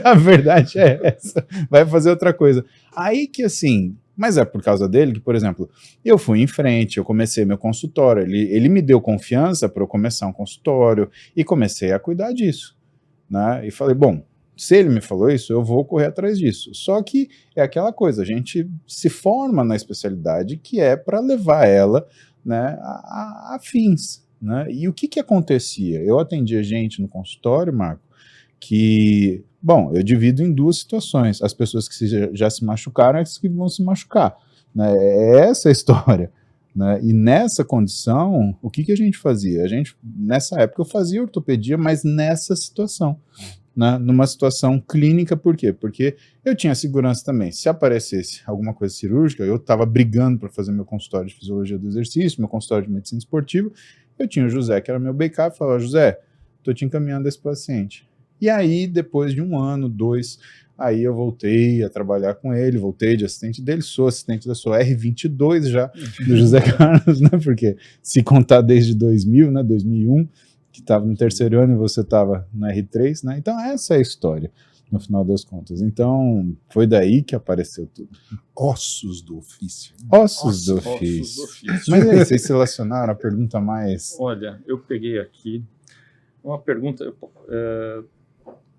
A verdade é essa, vai fazer outra coisa. Aí que assim, mas é por causa dele que, por exemplo, eu fui em frente, eu comecei meu consultório, ele me deu confiança para eu começar um consultório e comecei a cuidar disso, né? E falei, bom, se ele me falou isso, eu vou correr atrás disso. Só que é aquela coisa, a gente se forma na especialidade que é para levar ela, né, a fins. Né? E o que acontecia? Eu atendia gente no consultório, Marco, que, bom, eu divido em 2 situações. As pessoas que já se machucaram e as que vão se machucar. Né? É essa a história. Né? E nessa condição, o que a gente fazia? Nessa época eu fazia ortopedia, mas nessa situação. Né? Numa situação clínica, por quê? Porque eu tinha segurança também. Se aparecesse alguma coisa cirúrgica, eu estava brigando para fazer meu consultório de fisiologia do exercício, meu consultório de medicina esportiva, eu tinha o José, que era meu backup, falava, José, estou te encaminhando esse paciente. E aí, depois de 1 ano, 2, aí eu voltei a trabalhar com ele, voltei de assistente dele, sou assistente da sua R22 já, do José Carlos, né? Porque se contar desde 2000, né, 2001, que estava no 3º ano e você estava no R3, né? Então essa é a história, no final das contas. Então foi daí que apareceu tudo. Ossos do ofício. Ossos do ofício. Mas aí, vocês selacionaram a pergunta mais... Olha, eu peguei aqui uma pergunta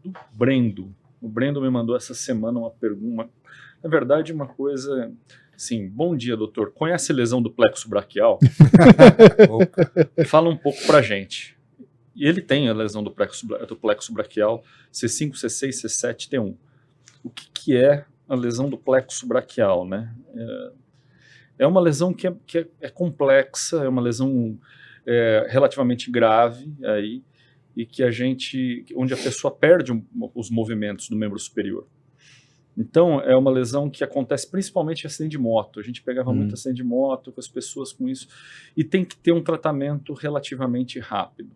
do Brendo. O Brendo me mandou essa semana uma pergunta, na verdade uma coisa... Sim, bom dia, doutor. Conhece a lesão do plexo braquial? Fala um pouco pra gente. E ele tem a lesão do plexo braquial C5, C6, C7, T1. O que é a lesão do plexo braquial, né? É uma lesão que é complexa, é uma lesão relativamente grave aí, e que onde a pessoa perde os movimentos do membro superior. Então, é uma lesão que acontece principalmente em acidente de moto. A gente pegava muito acidente de moto com as pessoas com isso, e tem que ter um tratamento relativamente rápido.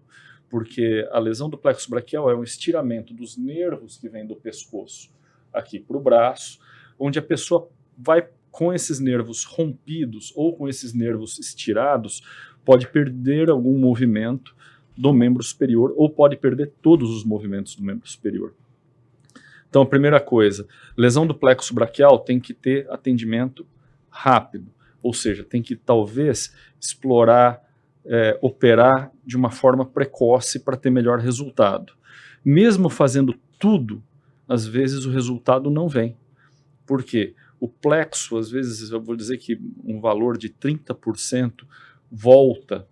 Porque a lesão do plexo braquial é um estiramento dos nervos que vem do pescoço aqui para o braço, onde a pessoa vai com esses nervos rompidos ou com esses nervos estirados, pode perder algum movimento do membro superior ou pode perder todos os movimentos do membro superior. Então, a primeira coisa, lesão do plexo braquial tem que ter atendimento rápido, ou seja, tem que talvez explorar operar de uma forma precoce para ter melhor resultado. Mesmo fazendo tudo, às vezes o resultado não vem. Por quê? O plexo, às vezes, eu vou dizer que um valor de 30% volta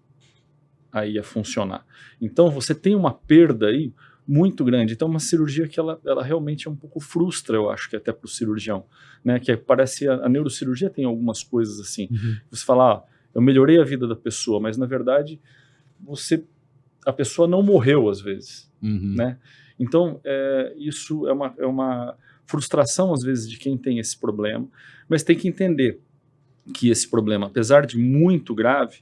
aí a funcionar. Então, você tem uma perda aí muito grande. Então, uma cirurgia que ela realmente é um pouco frustra, eu acho que até para o cirurgião, né? Que parece a neurocirurgia tem algumas coisas assim. Você fala, eu melhorei a vida da pessoa, mas na verdade a pessoa não morreu às vezes, né? Então, isso é uma frustração às vezes de quem tem esse problema, mas tem que entender que esse problema, apesar de muito grave,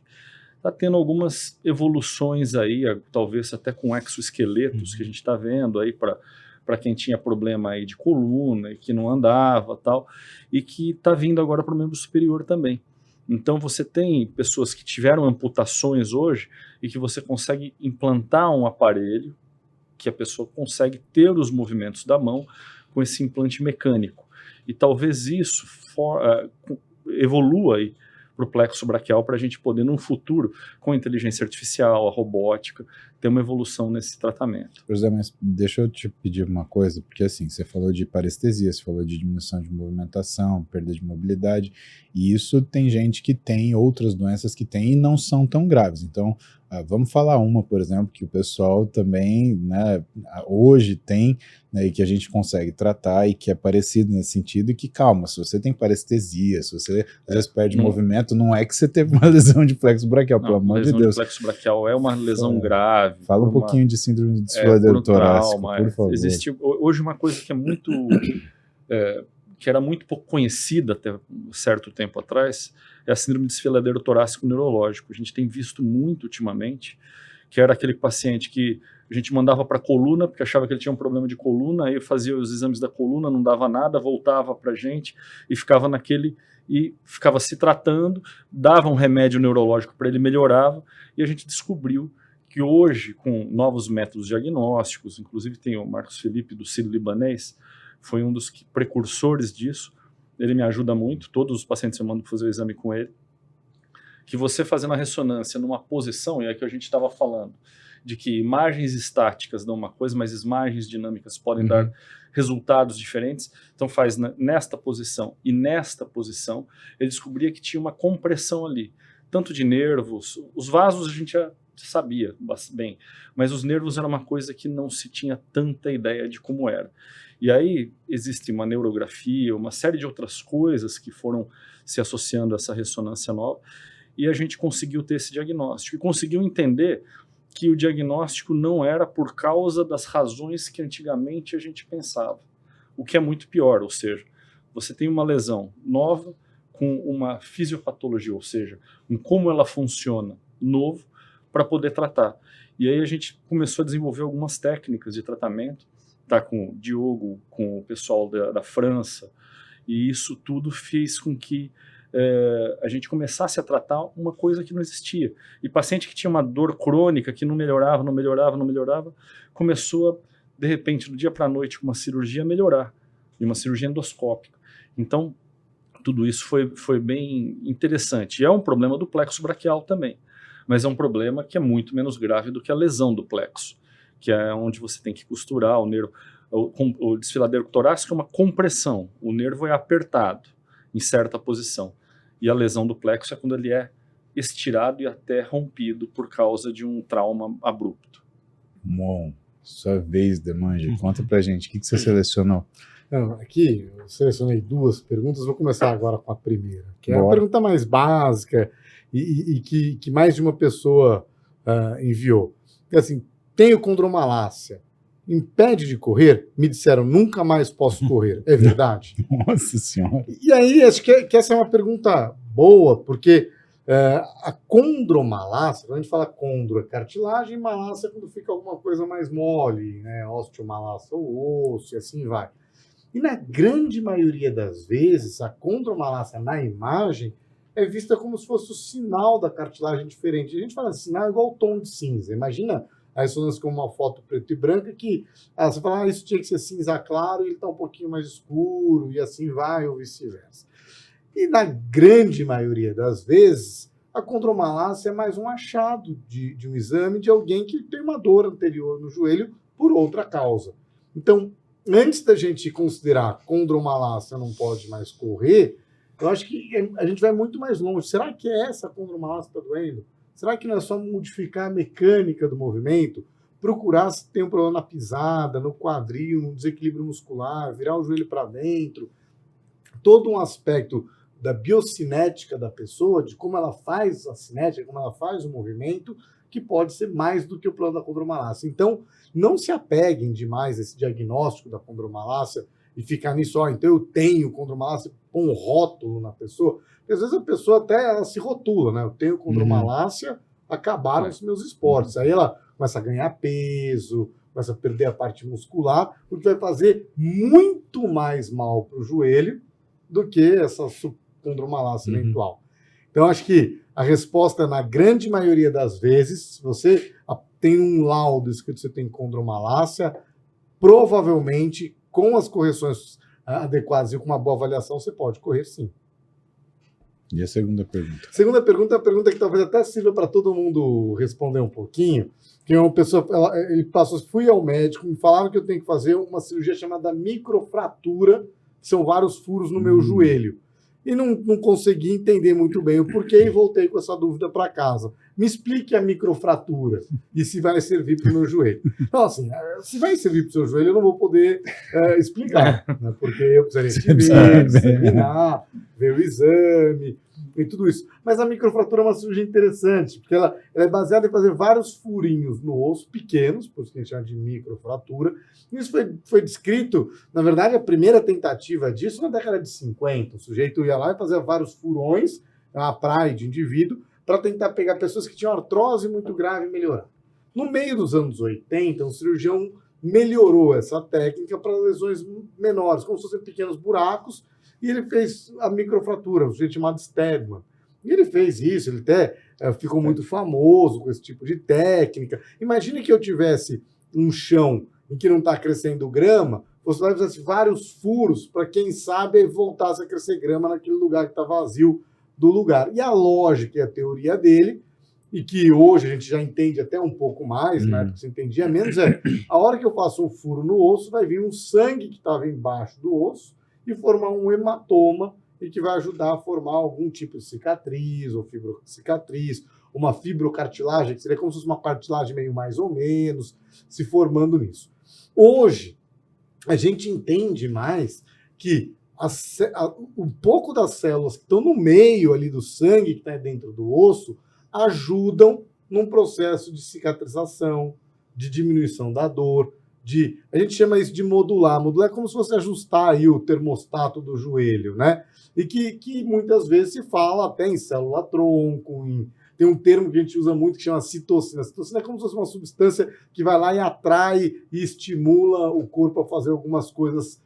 está tendo algumas evoluções aí, talvez até com exoesqueletos que a gente está vendo aí para quem tinha problema aí de coluna e que não andava tal, e que está vindo agora para o membro superior também. Então você tem pessoas que tiveram amputações hoje e que você consegue implantar um aparelho que a pessoa consegue ter os movimentos da mão com esse implante mecânico. E talvez isso evolua aí para o plexo braquial para a gente poder, num futuro, com a inteligência artificial, a robótica, ter uma evolução nesse tratamento. José, mas deixa eu te pedir uma coisa, porque assim, você falou de parestesia, você falou de diminuição de movimentação, perda de mobilidade, e isso tem gente que tem outras doenças que tem e não são tão graves. Então, vamos falar uma, por exemplo, que o pessoal também, né, hoje tem, né, e que a gente consegue tratar e que é parecido nesse sentido, e que, calma, se você tem parestesia, se você às vezes perde movimento, não é que você teve uma lesão de plexo braquial, pelo amor de Deus. Lesão de plexo braquial é uma lesão grave. Fala um pouquinho de síndrome de desfiladeiro torácico, por favor. Existe hoje uma coisa que é muito... que era muito pouco conhecida até um certo tempo atrás, é a síndrome de desfiladeiro torácico neurológico. A gente tem visto muito ultimamente, que era aquele paciente que a gente mandava para a coluna, porque achava que ele tinha um problema de coluna, aí fazia os exames da coluna, não dava nada, voltava para a gente e ficava ficava se tratando, dava um remédio neurológico para ele, melhorava, e a gente descobriu que hoje, com novos métodos diagnósticos, inclusive tem o Marcos Felipe do Sírio-Libanês, foi um dos precursores disso, ele me ajuda muito, todos os pacientes eu mando fazer o exame com ele, que você fazendo a ressonância numa posição, e é que a gente estava falando, de que imagens estáticas dão uma coisa, mas imagens dinâmicas podem dar resultados diferentes, então faz nesta posição e nesta posição, ele descobria que tinha uma compressão ali, tanto de nervos, os vasos a gente já sabia bem, mas os nervos era uma coisa que não se tinha tanta ideia de como era. E aí existe uma neurografia, uma série de outras coisas que foram se associando a essa ressonância nova, e a gente conseguiu ter esse diagnóstico, e conseguiu entender que o diagnóstico não era por causa das razões que antigamente a gente pensava, o que é muito pior, ou seja, você tem uma lesão nova com uma fisiopatologia, ou seja, em como ela funciona novo, para poder tratar. E aí a gente começou a desenvolver algumas técnicas de tratamento, tá, com o Diogo, com o pessoal da França, e isso tudo fez com que a gente começasse a tratar uma coisa que não existia. E paciente que tinha uma dor crônica, que não melhorava, começou a, de repente, do dia para a noite, com uma cirurgia, melhorar, e uma cirurgia endoscópica. Então, tudo isso foi bem interessante. E é um problema do plexo braquial também, mas é um problema que é muito menos grave do que a lesão do plexo, que é onde você tem que costurar o nervo. O desfiladeiro torácico é uma compressão, o nervo é apertado em certa posição, e a lesão do plexo é quando ele é estirado e até rompido por causa de um trauma abrupto. Bom, sua vez, Demanje, conta pra gente, o que você selecionou? Não, aqui eu selecionei duas perguntas, vou começar agora com a primeira, que é a Bora. pergunta mais básica e que mais de uma pessoa enviou. É assim, tenho condromalácia, impede de correr? Me disseram, nunca mais posso correr. É verdade? Nossa Senhora. E aí, acho que essa é uma pergunta boa, porque a condromalácia, quando a gente fala condro, é cartilagem, e malácia é quando fica alguma coisa mais mole, né? Osteomalácia ou osso, e assim vai. E na grande maioria das vezes, a condromalácia na imagem é vista como se fosse o sinal da cartilagem diferente. A gente fala assim, sinal é igual o tom de cinza. Imagina a ressonância como uma foto preto e branca que você fala, isso tinha que ser cinza claro e ele está um pouquinho mais escuro e assim vai ou vice-versa. E na grande maioria das vezes, A condromalácia é mais um achado de um exame de alguém que tem uma dor anterior no joelho por outra causa. Então, antes da gente considerar condromalácia não pode mais correr, eu acho que a gente vai muito mais longe. Será que é essa condromalácia que está doendo? Será que não é só modificar a mecânica do movimento? Procurar se tem um problema na pisada, no quadril, no desequilíbrio muscular, virar o joelho para dentro. Todo um aspecto da biocinética da pessoa, de como ela faz a cinética, como ela faz o movimento, que pode ser mais do que o plano da condromalácia. Então, não se apeguem demais a esse diagnóstico da condromalácia e ficar nisso, então eu tenho condromalácia, põe um rótulo na pessoa, porque às vezes a pessoa até ela se rotula, né? Eu tenho condromalácia, acabaram os meus esportes. Aí ela começa a ganhar peso, começa a perder a parte muscular, o que vai fazer muito mais mal para o joelho do que essa condromalácia eventual. Então, acho que a resposta, na grande maioria das vezes, se você tem um laudo escrito que você tem condromalácia, provavelmente, com as correções adequadas e com uma boa avaliação, você pode correr sim. E a segunda pergunta? Segunda pergunta é uma pergunta que talvez até sirva para todo mundo responder um pouquinho. Que uma pessoa, ele passou, fui ao médico, me falaram que eu tenho que fazer uma cirurgia chamada microfratura, que são vários furos no meu joelho. E não consegui entender muito bem o porquê e voltei com essa dúvida para casa. Me explique a microfratura e se vai servir para o meu joelho. Então, assim, se vai servir para o seu joelho, eu não vou poder explicar, né? Porque eu precisaria te ver, examinar, ver o exame e tudo isso. Mas a microfratura é uma cirurgia interessante, porque ela é baseada em fazer vários furinhos no osso, pequenos, por isso que a gente chama de microfratura. Isso foi descrito, na verdade, a primeira tentativa disso na década de 50. O sujeito ia lá e fazia vários furões, uma praia de indivíduo, para tentar pegar pessoas que tinham artrose muito grave e melhorar. No meio dos anos 80, um cirurgião melhorou essa técnica para lesões menores, como se fossem pequenos buracos, e ele fez a microfratura, um sujeito chamado Steadman. E ele fez isso, ele até ficou muito famoso com esse tipo de técnica. Imagine que eu tivesse um chão em que não está crescendo grama, você vai fazer vários furos para, quem sabe, voltasse a crescer grama naquele lugar que está vazio do lugar. E a lógica e a teoria dele, e que hoje a gente já entende até um pouco mais, na época você entendia menos, a hora que eu faço um furo no osso, vai vir um sangue que estava embaixo do osso e formar um hematoma e que vai ajudar a formar algum tipo de cicatriz ou fibrocicatriz, uma fibrocartilagem, que seria como se fosse uma cartilagem meio mais ou menos, se formando nisso. Hoje, a gente entende mais que um pouco das células que estão no meio ali do sangue, que está dentro do osso, ajudam num processo de cicatrização, de diminuição da dor, a gente chama isso de modular. Modular é como se fosse ajustar aí o termostato do joelho, né? E que muitas vezes se fala até em célula-tronco, tem um termo que a gente usa muito que chama citocina. A citocina é como se fosse uma substância que vai lá e atrai e estimula o corpo a fazer algumas coisas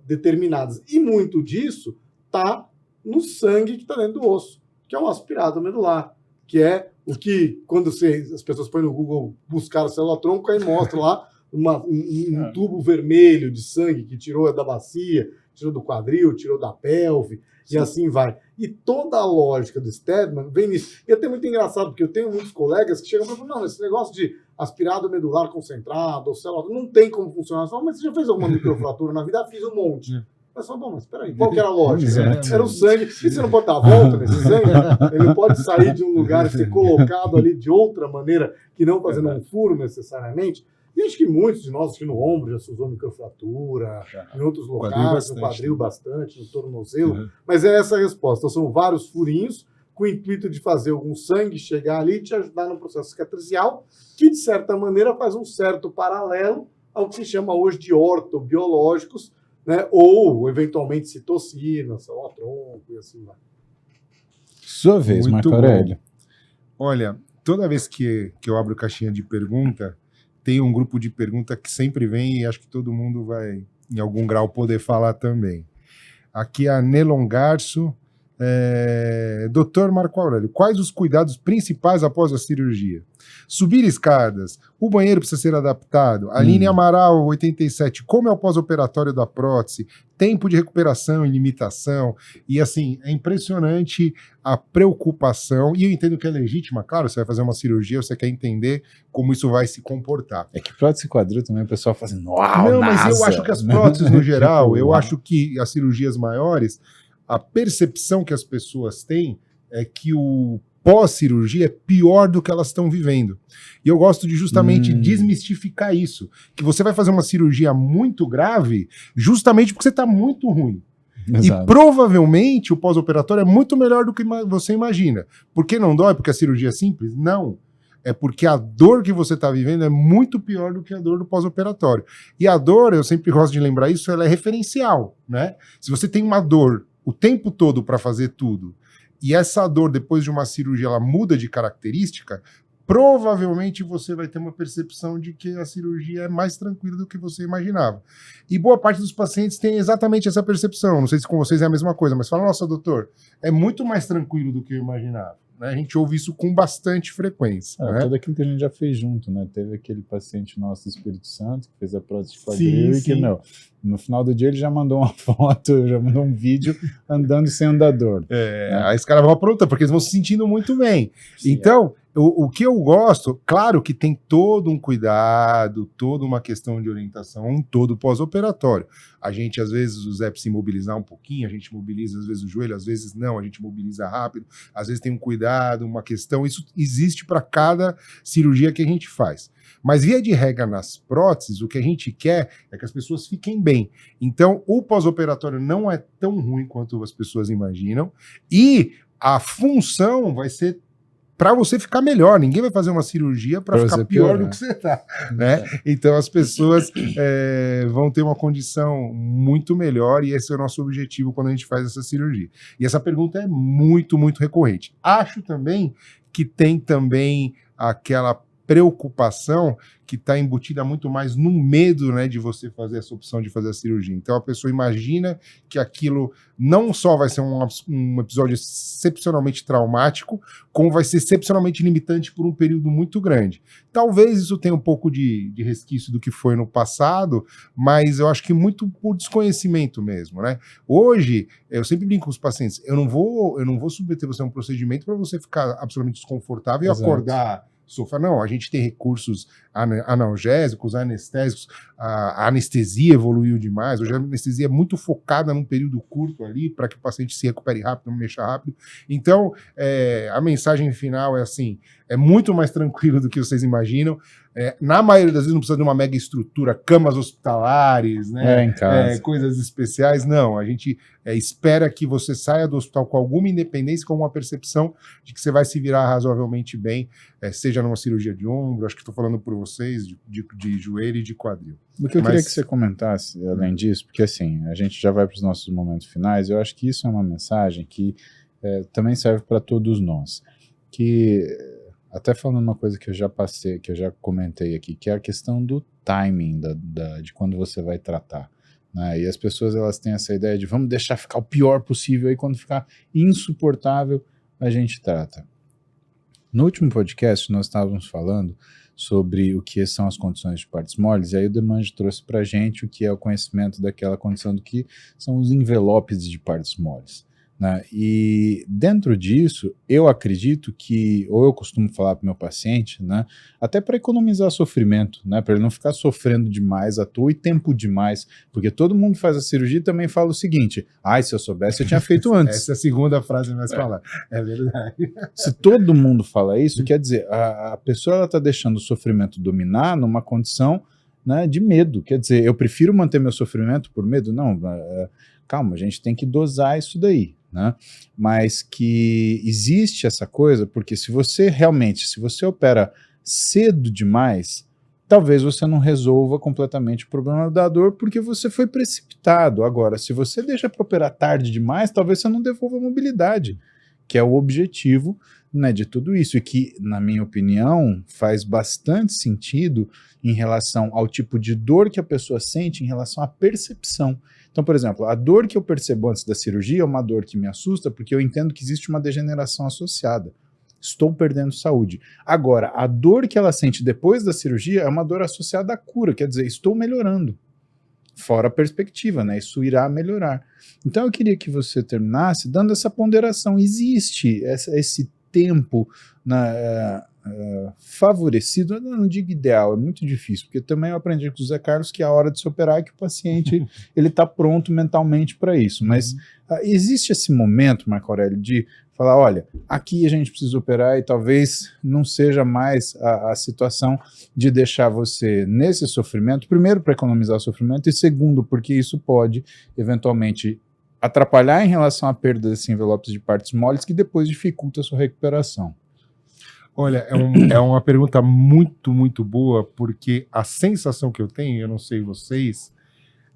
determinadas. E muito disso está no sangue que está dentro do osso, que é o aspirado medular, que é o que, quando as pessoas põem no Google buscar a célula-tronco, aí mostra lá um tubo vermelho de sangue que tirou da bacia, tirou do quadril, tirou da pelve, e assim vai. E toda a lógica do Steadman vem nisso. E é até muito engraçado, porque eu tenho muitos colegas que chegam e falam, não, esse negócio de aspirado medular concentrado, ou célula, não tem como funcionar. Eu falo, mas você já fez alguma microfratura na vida? Fiz um monte. Mas bom, mas peraí, qual que era a lógica? Era o sangue. E você não pode dar a volta nesse sangue? Ele não pode sair de um lugar e ser colocado ali de outra maneira, que não fazendo um furo necessariamente. E acho que muitos de nós, que no ombro já se usou microfratura, em outros locais, no quadril bastante, no tornozelo, mas é essa a resposta. Então, são vários furinhos com o intuito de fazer algum sangue chegar ali e te ajudar no processo cicatricial, que, de certa maneira, faz um certo paralelo ao que se chama hoje de ortobiológicos, né? Ou, eventualmente, citocina, célula-tronco e assim vai. Sua vez, Marco Aurélio. Olha, toda vez que eu abro caixinha de pergunta, tem um grupo de pergunta que sempre vem e acho que todo mundo vai, em algum grau, poder falar também. Aqui a Nelon Garço Dr. Marco Aurélio, quais os cuidados principais após a cirurgia? Subir escadas, o banheiro precisa ser adaptado. Aline Amaral, 87, como é o pós-operatório da prótese? Tempo de recuperação e limitação. E assim, é impressionante a preocupação, e eu entendo que é legítima, claro, você vai fazer uma cirurgia, você quer entender como isso vai se comportar. É que prótese quadril também o pessoal fala assim, uau, Não, mas eu NASA. acho que as próteses no geral, Tipo, eu uau. acho que as cirurgias maiores, a percepção que as pessoas têm é que o pós-cirurgia é pior do que elas estão vivendo. E eu gosto de justamente desmistificar isso. Que você vai fazer uma cirurgia muito grave justamente porque você está muito ruim. Exato. E provavelmente o pós-operatório é muito melhor do que você imagina. Por que não dói? Porque a cirurgia é simples? Não. É porque a dor que você está vivendo é muito pior do que a dor do pós-operatório. E a dor, eu sempre gosto de lembrar isso, ela é referencial, né? Se você tem uma dor o tempo todo para fazer tudo, e essa dor, depois de uma cirurgia, ela muda de característica, provavelmente você vai ter uma percepção de que a cirurgia é mais tranquila do que você imaginava. E boa parte dos pacientes tem exatamente essa percepção. Não sei se com vocês é a mesma coisa, mas fala, nossa, doutor, é muito mais tranquilo do que eu imaginava. Né? A gente ouve isso com bastante frequência. É, né? tudo aquilo que a gente já fez junto, né? Teve aquele paciente nosso do Espírito Santo que fez a prótese de quadril e que, meu, no final do dia ele já mandou uma foto, já mandou um vídeo andando sem andador. Aí os caras vão aprontando, porque eles vão se sentindo muito bem. Sim, Então, o que eu gosto, claro que tem todo um cuidado, toda uma questão de orientação em todo pós-operatório. A gente, às vezes, o Zé precisa mobilizar um pouquinho, a gente mobiliza, às vezes, o joelho, às vezes não, a gente mobiliza rápido, às vezes tem um cuidado, uma questão, isso existe para cada cirurgia que a gente faz. Mas, via de regra, nas próteses, o que a gente quer é que as pessoas fiquem bem. Então, o pós-operatório não é tão ruim quanto as pessoas imaginam, e a função vai ser para você ficar melhor. Ninguém vai fazer uma cirurgia para ficar você pior piorar. do que você está. Né? Então, as pessoas vão ter uma condição muito melhor, e esse é o nosso objetivo quando a gente faz essa cirurgia. E essa pergunta é muito, muito recorrente. Acho também que tem também aquela preocupação que está embutida muito mais no medo, né, de você fazer essa opção de fazer a cirurgia. Então a pessoa imagina que aquilo não só vai ser um episódio excepcionalmente traumático, como vai ser excepcionalmente limitante por um período muito grande. Talvez isso tenha um pouco de resquício do que foi no passado, mas eu acho que muito por desconhecimento mesmo, né? Hoje, eu sempre brinco com os pacientes, eu não vou submeter você a um procedimento para você ficar absolutamente desconfortável e Exato. acordar sofá. Não, a gente tem recursos analgésicos, anestésicos, a anestesia evoluiu demais, hoje a anestesia é muito focada num período curto ali, para que o paciente se recupere rápido, não mexa rápido. Então, a mensagem final é assim, é muito mais tranquilo do que vocês imaginam. Na maioria das vezes não precisa de uma mega estrutura, camas hospitalares, né? Em casa. Coisas especiais, não. A gente espera que você saia do hospital com alguma independência, com uma percepção de que você vai se virar razoavelmente bem, seja numa cirurgia de ombro, acho que estou falando por vocês, de joelho e de quadril. O que eu queria que você comentasse, além disso, porque assim, a gente já vai para os nossos momentos finais, eu acho que isso é uma mensagem que também serve para todos nós, que até falando uma coisa que eu já passei, que eu já comentei aqui, que é a questão do timing de quando você vai tratar. Né? E as pessoas, elas têm essa ideia de vamos deixar ficar o pior possível, e quando ficar insuportável, a gente trata. No último podcast, nós estávamos falando sobre o que são as condições de partes moles, e aí o Demange trouxe para a gente o que é o conhecimento daquela condição do que são os envelopes de partes moles. Né? E dentro disso, eu acredito que, ou eu costumo falar para o meu paciente, né, até para economizar sofrimento, né, para ele não ficar sofrendo demais à toa e tempo demais, porque todo mundo faz a cirurgia e também fala o seguinte, se eu soubesse eu tinha feito antes. Essa é a segunda frase que nós falamos, é verdade. Se todo mundo fala isso, quer dizer, a pessoa está deixando o sofrimento dominar numa condição, né, de medo, quer dizer, eu prefiro manter meu sofrimento por medo? Não, calma, a gente tem que dosar isso daí. Né? Mas que existe essa coisa, porque se você opera cedo demais, talvez você não resolva completamente o problema da dor, porque você foi precipitado. Agora, se você deixa para operar tarde demais, talvez você não devolva a mobilidade, que é o objetivo, né, de tudo isso, e que, na minha opinião, faz bastante sentido em relação ao tipo de dor que a pessoa sente, em relação à percepção. Então, por exemplo, a dor que eu percebo antes da cirurgia é uma dor que me assusta porque eu entendo que existe uma degeneração associada. Estou perdendo saúde. Agora, a dor que ela sente depois da cirurgia é uma dor associada à cura, quer dizer, estou melhorando. Fora a perspectiva, né? Isso irá melhorar. Então eu queria que você terminasse dando essa ponderação. Existe esse tempo favorecido, eu não digo ideal, é muito difícil, porque também eu aprendi com o Zé Carlos que é a hora de se operar é que o paciente ele está pronto mentalmente para isso. Mas existe esse momento, Marco Aurélio, de falar, olha, aqui a gente precisa operar e talvez não seja mais a situação de deixar você nesse sofrimento, primeiro para economizar o sofrimento e segundo porque isso pode eventualmente atrapalhar em relação à perda desses envelopes de partes moles que depois dificulta a sua recuperação. Olha, é uma pergunta muito, muito boa, porque a sensação que eu tenho, eu não sei vocês,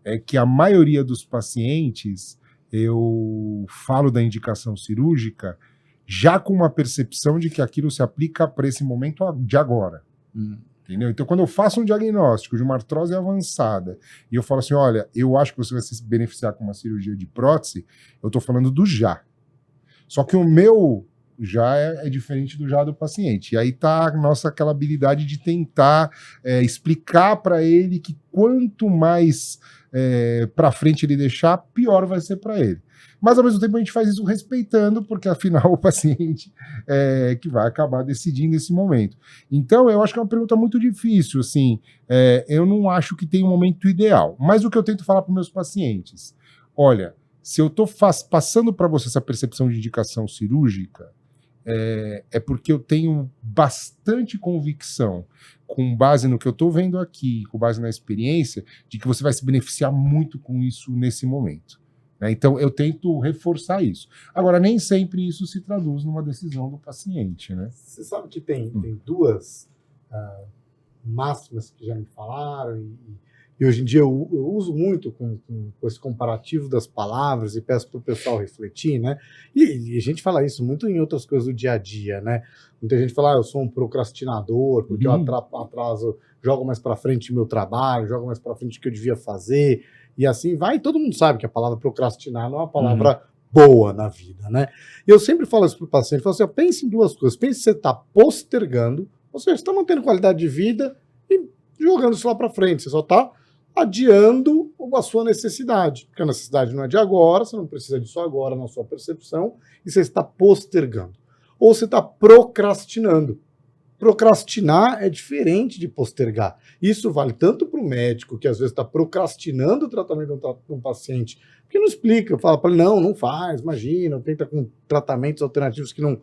é que a maioria dos pacientes, eu falo da indicação cirúrgica, já com uma percepção de que aquilo se aplica para esse momento de agora. Entendeu? Então, quando eu faço um diagnóstico de uma artrose avançada e eu falo assim, olha, eu acho que você vai se beneficiar com uma cirurgia de prótese, eu estou falando do já. Só que o meu já é diferente do já do paciente. E aí está a nossa aquela habilidade de tentar explicar para ele que quanto mais para frente ele deixar, pior vai ser para ele. Mas ao mesmo tempo a gente faz isso respeitando, porque afinal o paciente que vai acabar decidindo esse momento. Então eu acho que é uma pergunta muito difícil, assim, eu não acho que tem um momento ideal, mas o que eu tento falar para os meus pacientes, olha, se eu estou passando para você essa percepção de indicação cirúrgica, é porque eu tenho bastante convicção, com base no que eu estou vendo aqui, com base na experiência, de que você vai se beneficiar muito com isso nesse momento. Então, eu tento reforçar isso. Agora, nem sempre isso se traduz numa decisão do paciente, né? Você sabe que tem duas máximas que já me falaram, e hoje em dia eu uso muito com esse comparativo das palavras e peço para o pessoal refletir, né? E a gente fala isso muito em outras coisas do dia a dia, né? Muita gente fala, eu sou um procrastinador, porque eu atraso, jogo mais para frente meu trabalho, jogo mais para frente o que eu devia fazer, e assim vai. E todo mundo sabe que a palavra procrastinar não é uma palavra boa na vida, né? E eu sempre falo isso para o paciente, falo assim, pense em duas coisas. Pense se você está postergando, ou seja, você está mantendo qualidade de vida e jogando isso lá para frente, você só está adiando a sua necessidade, porque a necessidade não é de agora, você não precisa disso agora na sua percepção, e você está postergando. Ou você está procrastinando. Procrastinar é diferente de postergar. Isso vale tanto para o médico, que às vezes está procrastinando o tratamento de um paciente, porque não explica, fala para ele, não faz, imagina, tenta com tratamentos alternativos que não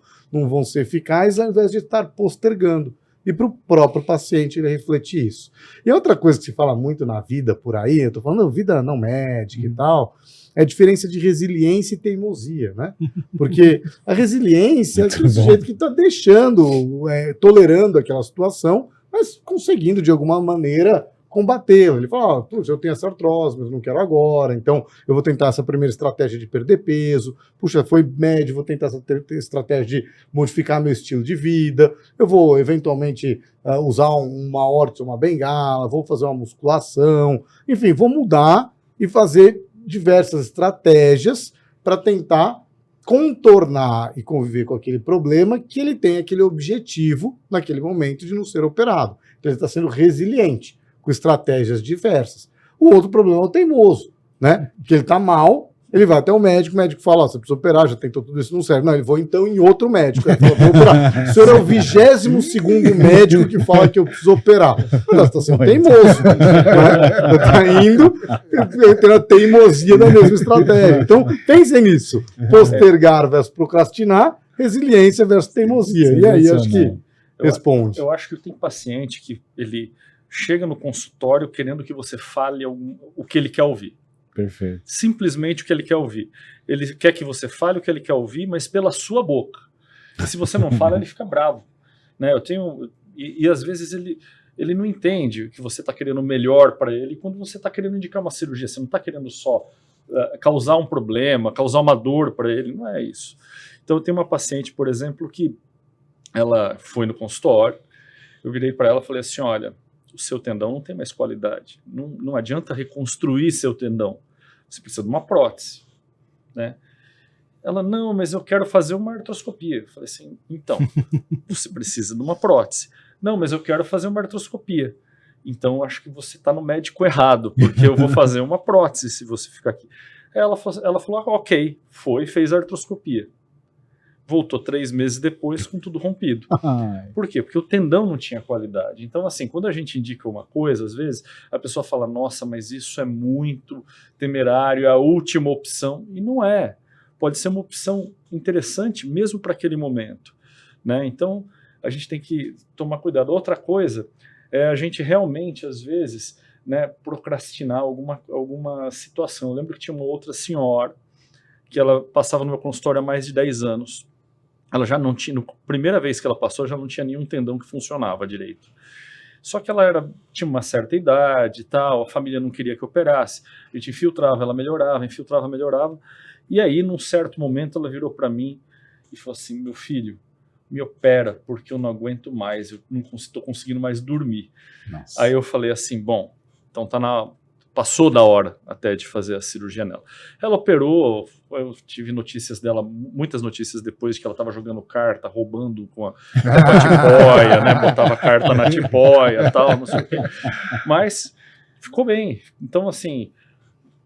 vão ser eficazes, ao invés de estar postergando. E para o próprio paciente ele refletir isso. E outra coisa que se fala muito na vida por aí, eu estou falando vida não médica e tal, é a diferença de resiliência e teimosia, né? Porque a resiliência é aquele sujeito que está deixando, tolerando aquela situação, mas conseguindo de alguma maneira combatê-la. Ele fala, puxa, eu tenho essa artrose, mas não quero agora, então eu vou tentar essa primeira estratégia de perder peso, puxa, foi médio, vou tentar essa estratégia de modificar meu estilo de vida, eu vou eventualmente usar uma órtese, uma bengala, vou fazer uma musculação, enfim, vou mudar e fazer diversas estratégias para tentar contornar e conviver com aquele problema que ele tem aquele objetivo naquele momento de não ser operado. Então ele está sendo resiliente, com estratégias diversas. O outro problema é o teimoso, né? Que ele está mal, ele vai até o médico fala, você precisa operar, já tentou tudo isso, não serve. Não, ele vai então em outro médico. Ele fala, vou operar. O senhor é o 22º médico que fala que eu preciso operar. Mas você está sendo teimoso. Né? Está indo tendo a teimosia da mesma estratégia. Então, pensem nisso. Postergar versus procrastinar, resiliência versus teimosia. E aí, acho que responde. Eu acho que tem paciente que ele chega no consultório querendo que você fale o que ele quer ouvir. Perfeito. Simplesmente o que ele quer ouvir. Ele quer que você fale o que ele quer ouvir, mas pela sua boca. E se você não fala, ele fica bravo. Né? E às vezes ele não entende que você está querendo o melhor para ele quando você está querendo indicar uma cirurgia. Você não está querendo só causar um problema, causar uma dor para ele. Não é isso. Então eu tenho uma paciente, por exemplo, que ela foi no consultório, eu virei para ela e falei assim, olha, o seu tendão não tem mais qualidade. Não adianta reconstruir seu tendão. você precisa de uma prótese, né? Ela, não, mas eu quero fazer uma artroscopia. Eu falei assim, então, você precisa de uma prótese. Não, mas eu quero fazer uma artroscopia. Então, acho que você está no médico errado, porque eu vou fazer uma prótese se você ficar aqui. Ela falou, ok, fez a artroscopia. Voltou 3 meses depois com tudo rompido. Ai. Por quê? Porque o tendão não tinha qualidade. Então, assim, quando a gente indica uma coisa, às vezes, a pessoa fala, nossa, mas isso é muito temerário, é a última opção. E não é. Pode ser uma opção interessante mesmo para aquele momento, né? Então, a gente tem que tomar cuidado. Outra coisa é a gente realmente, às vezes, né, procrastinar alguma situação. Eu lembro que tinha uma outra senhora que ela passava no meu consultório há mais de 10 anos. Ela já não tinha, primeira vez que ela passou, já não tinha nenhum tendão que funcionava direito. Só que ela tinha uma certa idade e tal, a família não queria que operasse. A gente infiltrava, ela melhorava, infiltrava, melhorava. E aí, num certo momento, ela virou para mim e falou assim, meu filho, me opera, porque eu não aguento mais, eu não estou conseguindo mais dormir. Nossa. Aí eu falei assim, bom, então passou da hora até de fazer a cirurgia nela. Ela operou, eu tive notícias dela, muitas notícias depois que ela estava jogando carta, roubando com a tipóia, né, botava carta na tipóia e tal, não sei o quê. Mas ficou bem. Então, assim,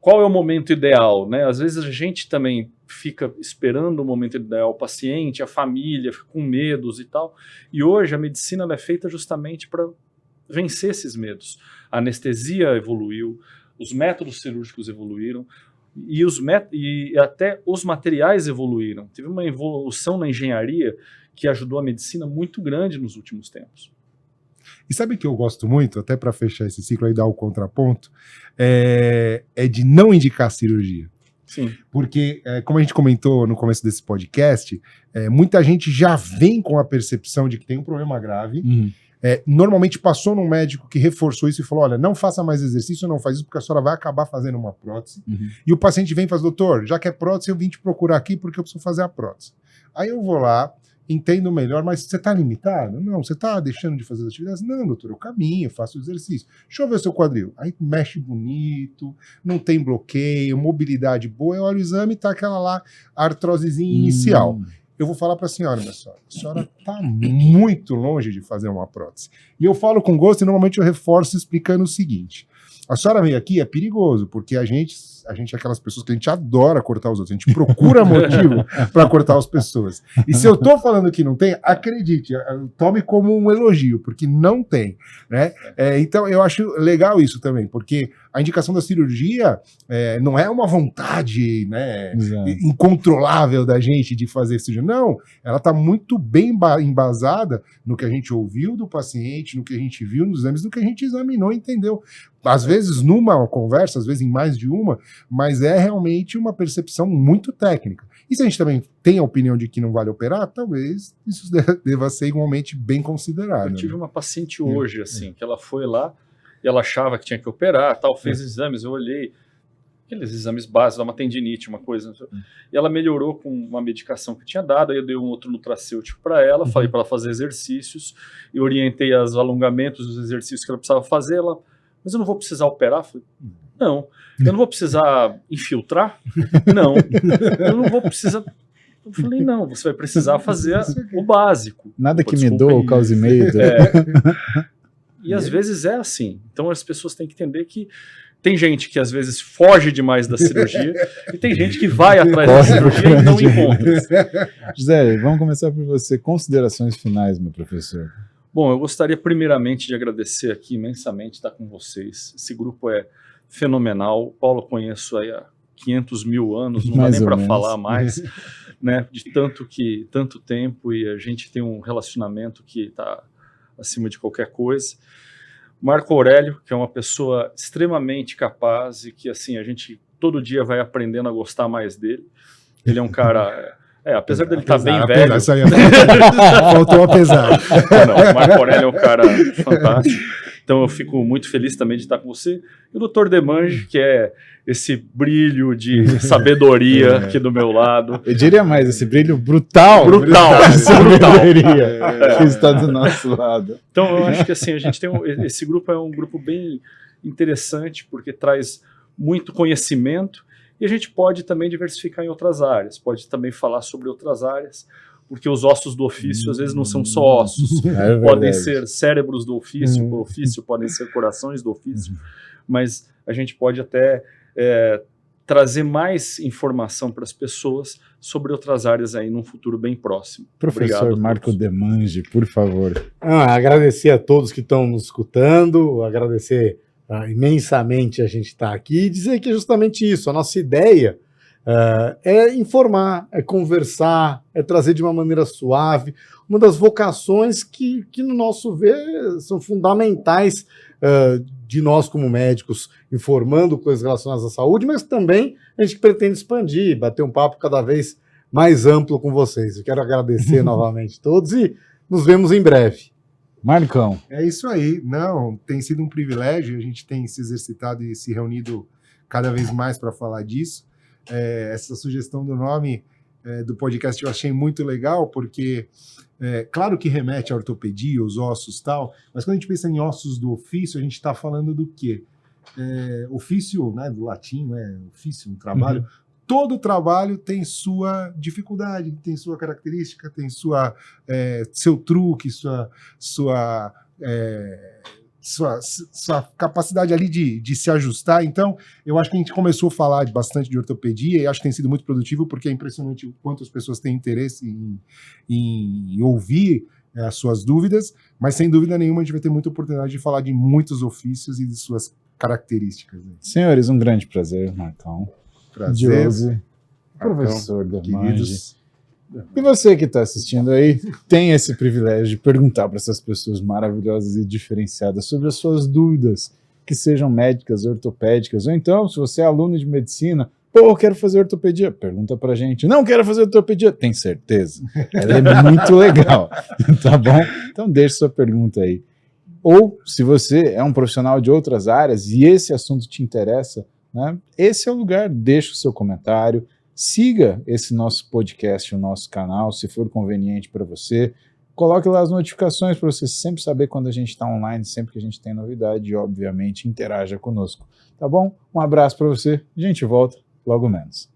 qual é o momento ideal, né? Às vezes a gente também fica esperando o momento ideal, o paciente, a família, fica com medos e tal. E hoje a medicina ela é feita justamente para vencer esses medos. A anestesia evoluiu, os métodos cirúrgicos evoluíram e até os materiais evoluíram. Teve uma evolução na engenharia que ajudou a medicina muito grande nos últimos tempos. E sabe o que eu gosto muito, até para fechar esse ciclo e dar o contraponto, é de não indicar cirurgia. Sim. Porque, como a gente comentou no começo desse podcast, muita gente já vem com a percepção de que tem um problema grave. Uhum. Normalmente passou num médico que reforçou isso e falou, olha, não faça mais exercício, não faz isso, porque a senhora vai acabar fazendo uma prótese. Uhum. E o paciente vem e fala, doutor, já que é prótese, eu vim te procurar aqui porque eu preciso fazer a prótese. Aí eu vou lá, entendo melhor, mas você está limitado? Não, você está deixando de fazer as atividades? Não, doutor, eu caminho, faço exercício. Deixa eu ver o seu quadril. Aí mexe bonito, não tem bloqueio, mobilidade boa, eu olho o exame e tá aquela lá artrosezinha inicial. Eu vou falar para a senhora está muito longe de fazer uma prótese. E eu falo com gosto e normalmente eu reforço explicando o seguinte. A senhora veio aqui, é perigoso, porque a gente é aquelas pessoas que a gente adora cortar os outros, a gente procura motivo para cortar as pessoas. E se eu estou falando que não tem, acredite, tome como um elogio, porque não tem, né? Então eu acho legal isso também, porque a indicação da cirurgia não é uma vontade, né, incontrolável da gente de fazer cirurgia. Não, ela está muito bem embasada no que a gente ouviu do paciente, no que a gente viu nos exames, no que a gente examinou e entendeu. Às vezes numa conversa, às vezes em mais de uma, mas é realmente uma percepção muito técnica. E se a gente também tem a opinião de que não vale operar, talvez isso deva ser igualmente bem considerado. Eu tive uma paciente hoje, assim, que ela foi lá e ela achava que tinha que operar, tal, fez exames, eu olhei, aqueles exames básicos, uma tendinite, uma coisa, e ela melhorou com uma medicação que tinha dado, aí eu dei um outro nutracêutico para ela, falei para ela fazer exercícios, e orientei os alongamentos dos exercícios que ela precisava fazer, ela, mas eu não vou precisar operar? Eu falei, não. Eu não vou precisar infiltrar? Não. Eu não vou precisar... Eu falei, não, você vai precisar fazer o básico. Nada que me doa, cause medo. E às vezes é assim. Então as pessoas têm que entender que tem gente que às vezes foge demais da cirurgia e tem gente que vai atrás da cirurgia e não encontra. José, vamos começar por você. Considerações finais, meu professor. Bom, eu gostaria primeiramente de agradecer aqui imensamente estar com vocês. Esse grupo é fenomenal. O Paulo conheço aí há 500 mil anos, não dá nem para falar mais, né? De tanto tempo, e a gente tem um relacionamento que está acima de qualquer coisa. Marco Aurélio, que é uma pessoa extremamente capaz e que, assim, a gente todo dia vai aprendendo a gostar mais dele. Ele é um cara... apesar dele estar bem velho... Faltou apesar. Não, o Marco Aurélio é um cara fantástico. Então eu fico muito feliz também de estar com você. E o Dr. Demange, que é esse brilho de sabedoria aqui do meu lado. Eu diria mais, esse brilho brutal. Que está do nosso lado. Então eu acho que assim, a gente tem esse grupo é um grupo bem interessante, porque traz muito conhecimento E a gente pode também diversificar em outras áreas, pode também falar sobre outras áreas, porque os ossos do ofício às vezes não são só ossos, podem ser cérebros do ofício, podem ser corações do ofício, mas a gente pode até trazer mais informação para as pessoas sobre outras áreas aí num futuro bem próximo. Professor Marco Demange, por favor. Agradecer a todos que estão nos escutando, agradecer imensamente a gente estar aqui e dizer que é justamente isso, a nossa ideia é informar, é conversar, é trazer de uma maneira suave, uma das vocações que no nosso ver são fundamentais de nós como médicos, informando coisas relacionadas à saúde, mas também a gente pretende expandir, bater um papo cada vez mais amplo com vocês. Eu quero agradecer novamente a todos e nos vemos em breve. Marcão. É isso aí. Não, tem sido um privilégio, a gente tem se exercitado e se reunido cada vez mais para falar disso. Essa sugestão do nome do podcast eu achei muito legal, porque claro que remete à ortopedia, os ossos e tal, mas quando a gente pensa em ossos do ofício, a gente está falando do quê? Ofício, né, do latim, ofício, um trabalho. Todo trabalho tem sua dificuldade, tem sua característica, tem seu truque, sua capacidade ali de se ajustar. Então, eu acho que a gente começou a falar bastante de ortopedia e acho que tem sido muito produtivo, porque é impressionante o quanto as pessoas têm interesse em ouvir as suas dúvidas, mas sem dúvida nenhuma a gente vai ter muita oportunidade de falar de muitos ofícios e de suas características. Senhores, um grande prazer, Marcão. Prazer. Josi, professor Demange. E você que está assistindo aí, tem esse privilégio de perguntar para essas pessoas maravilhosas e diferenciadas sobre as suas dúvidas, que sejam médicas, ortopédicas, ou então, se você é aluno de medicina, eu quero fazer ortopedia, pergunta pra gente. Não quero fazer ortopedia, tem certeza? Ela é muito legal, tá bom? Então deixe sua pergunta aí. Ou, se você é um profissional de outras áreas e esse assunto te interessa, né, esse é o lugar, deixe o seu comentário, siga esse nosso podcast, o nosso canal, se for conveniente para você. Coloque lá as notificações para você sempre saber quando a gente está online, sempre que a gente tem novidade e, obviamente, interaja conosco. Tá bom? Um abraço para você. A gente volta logo menos.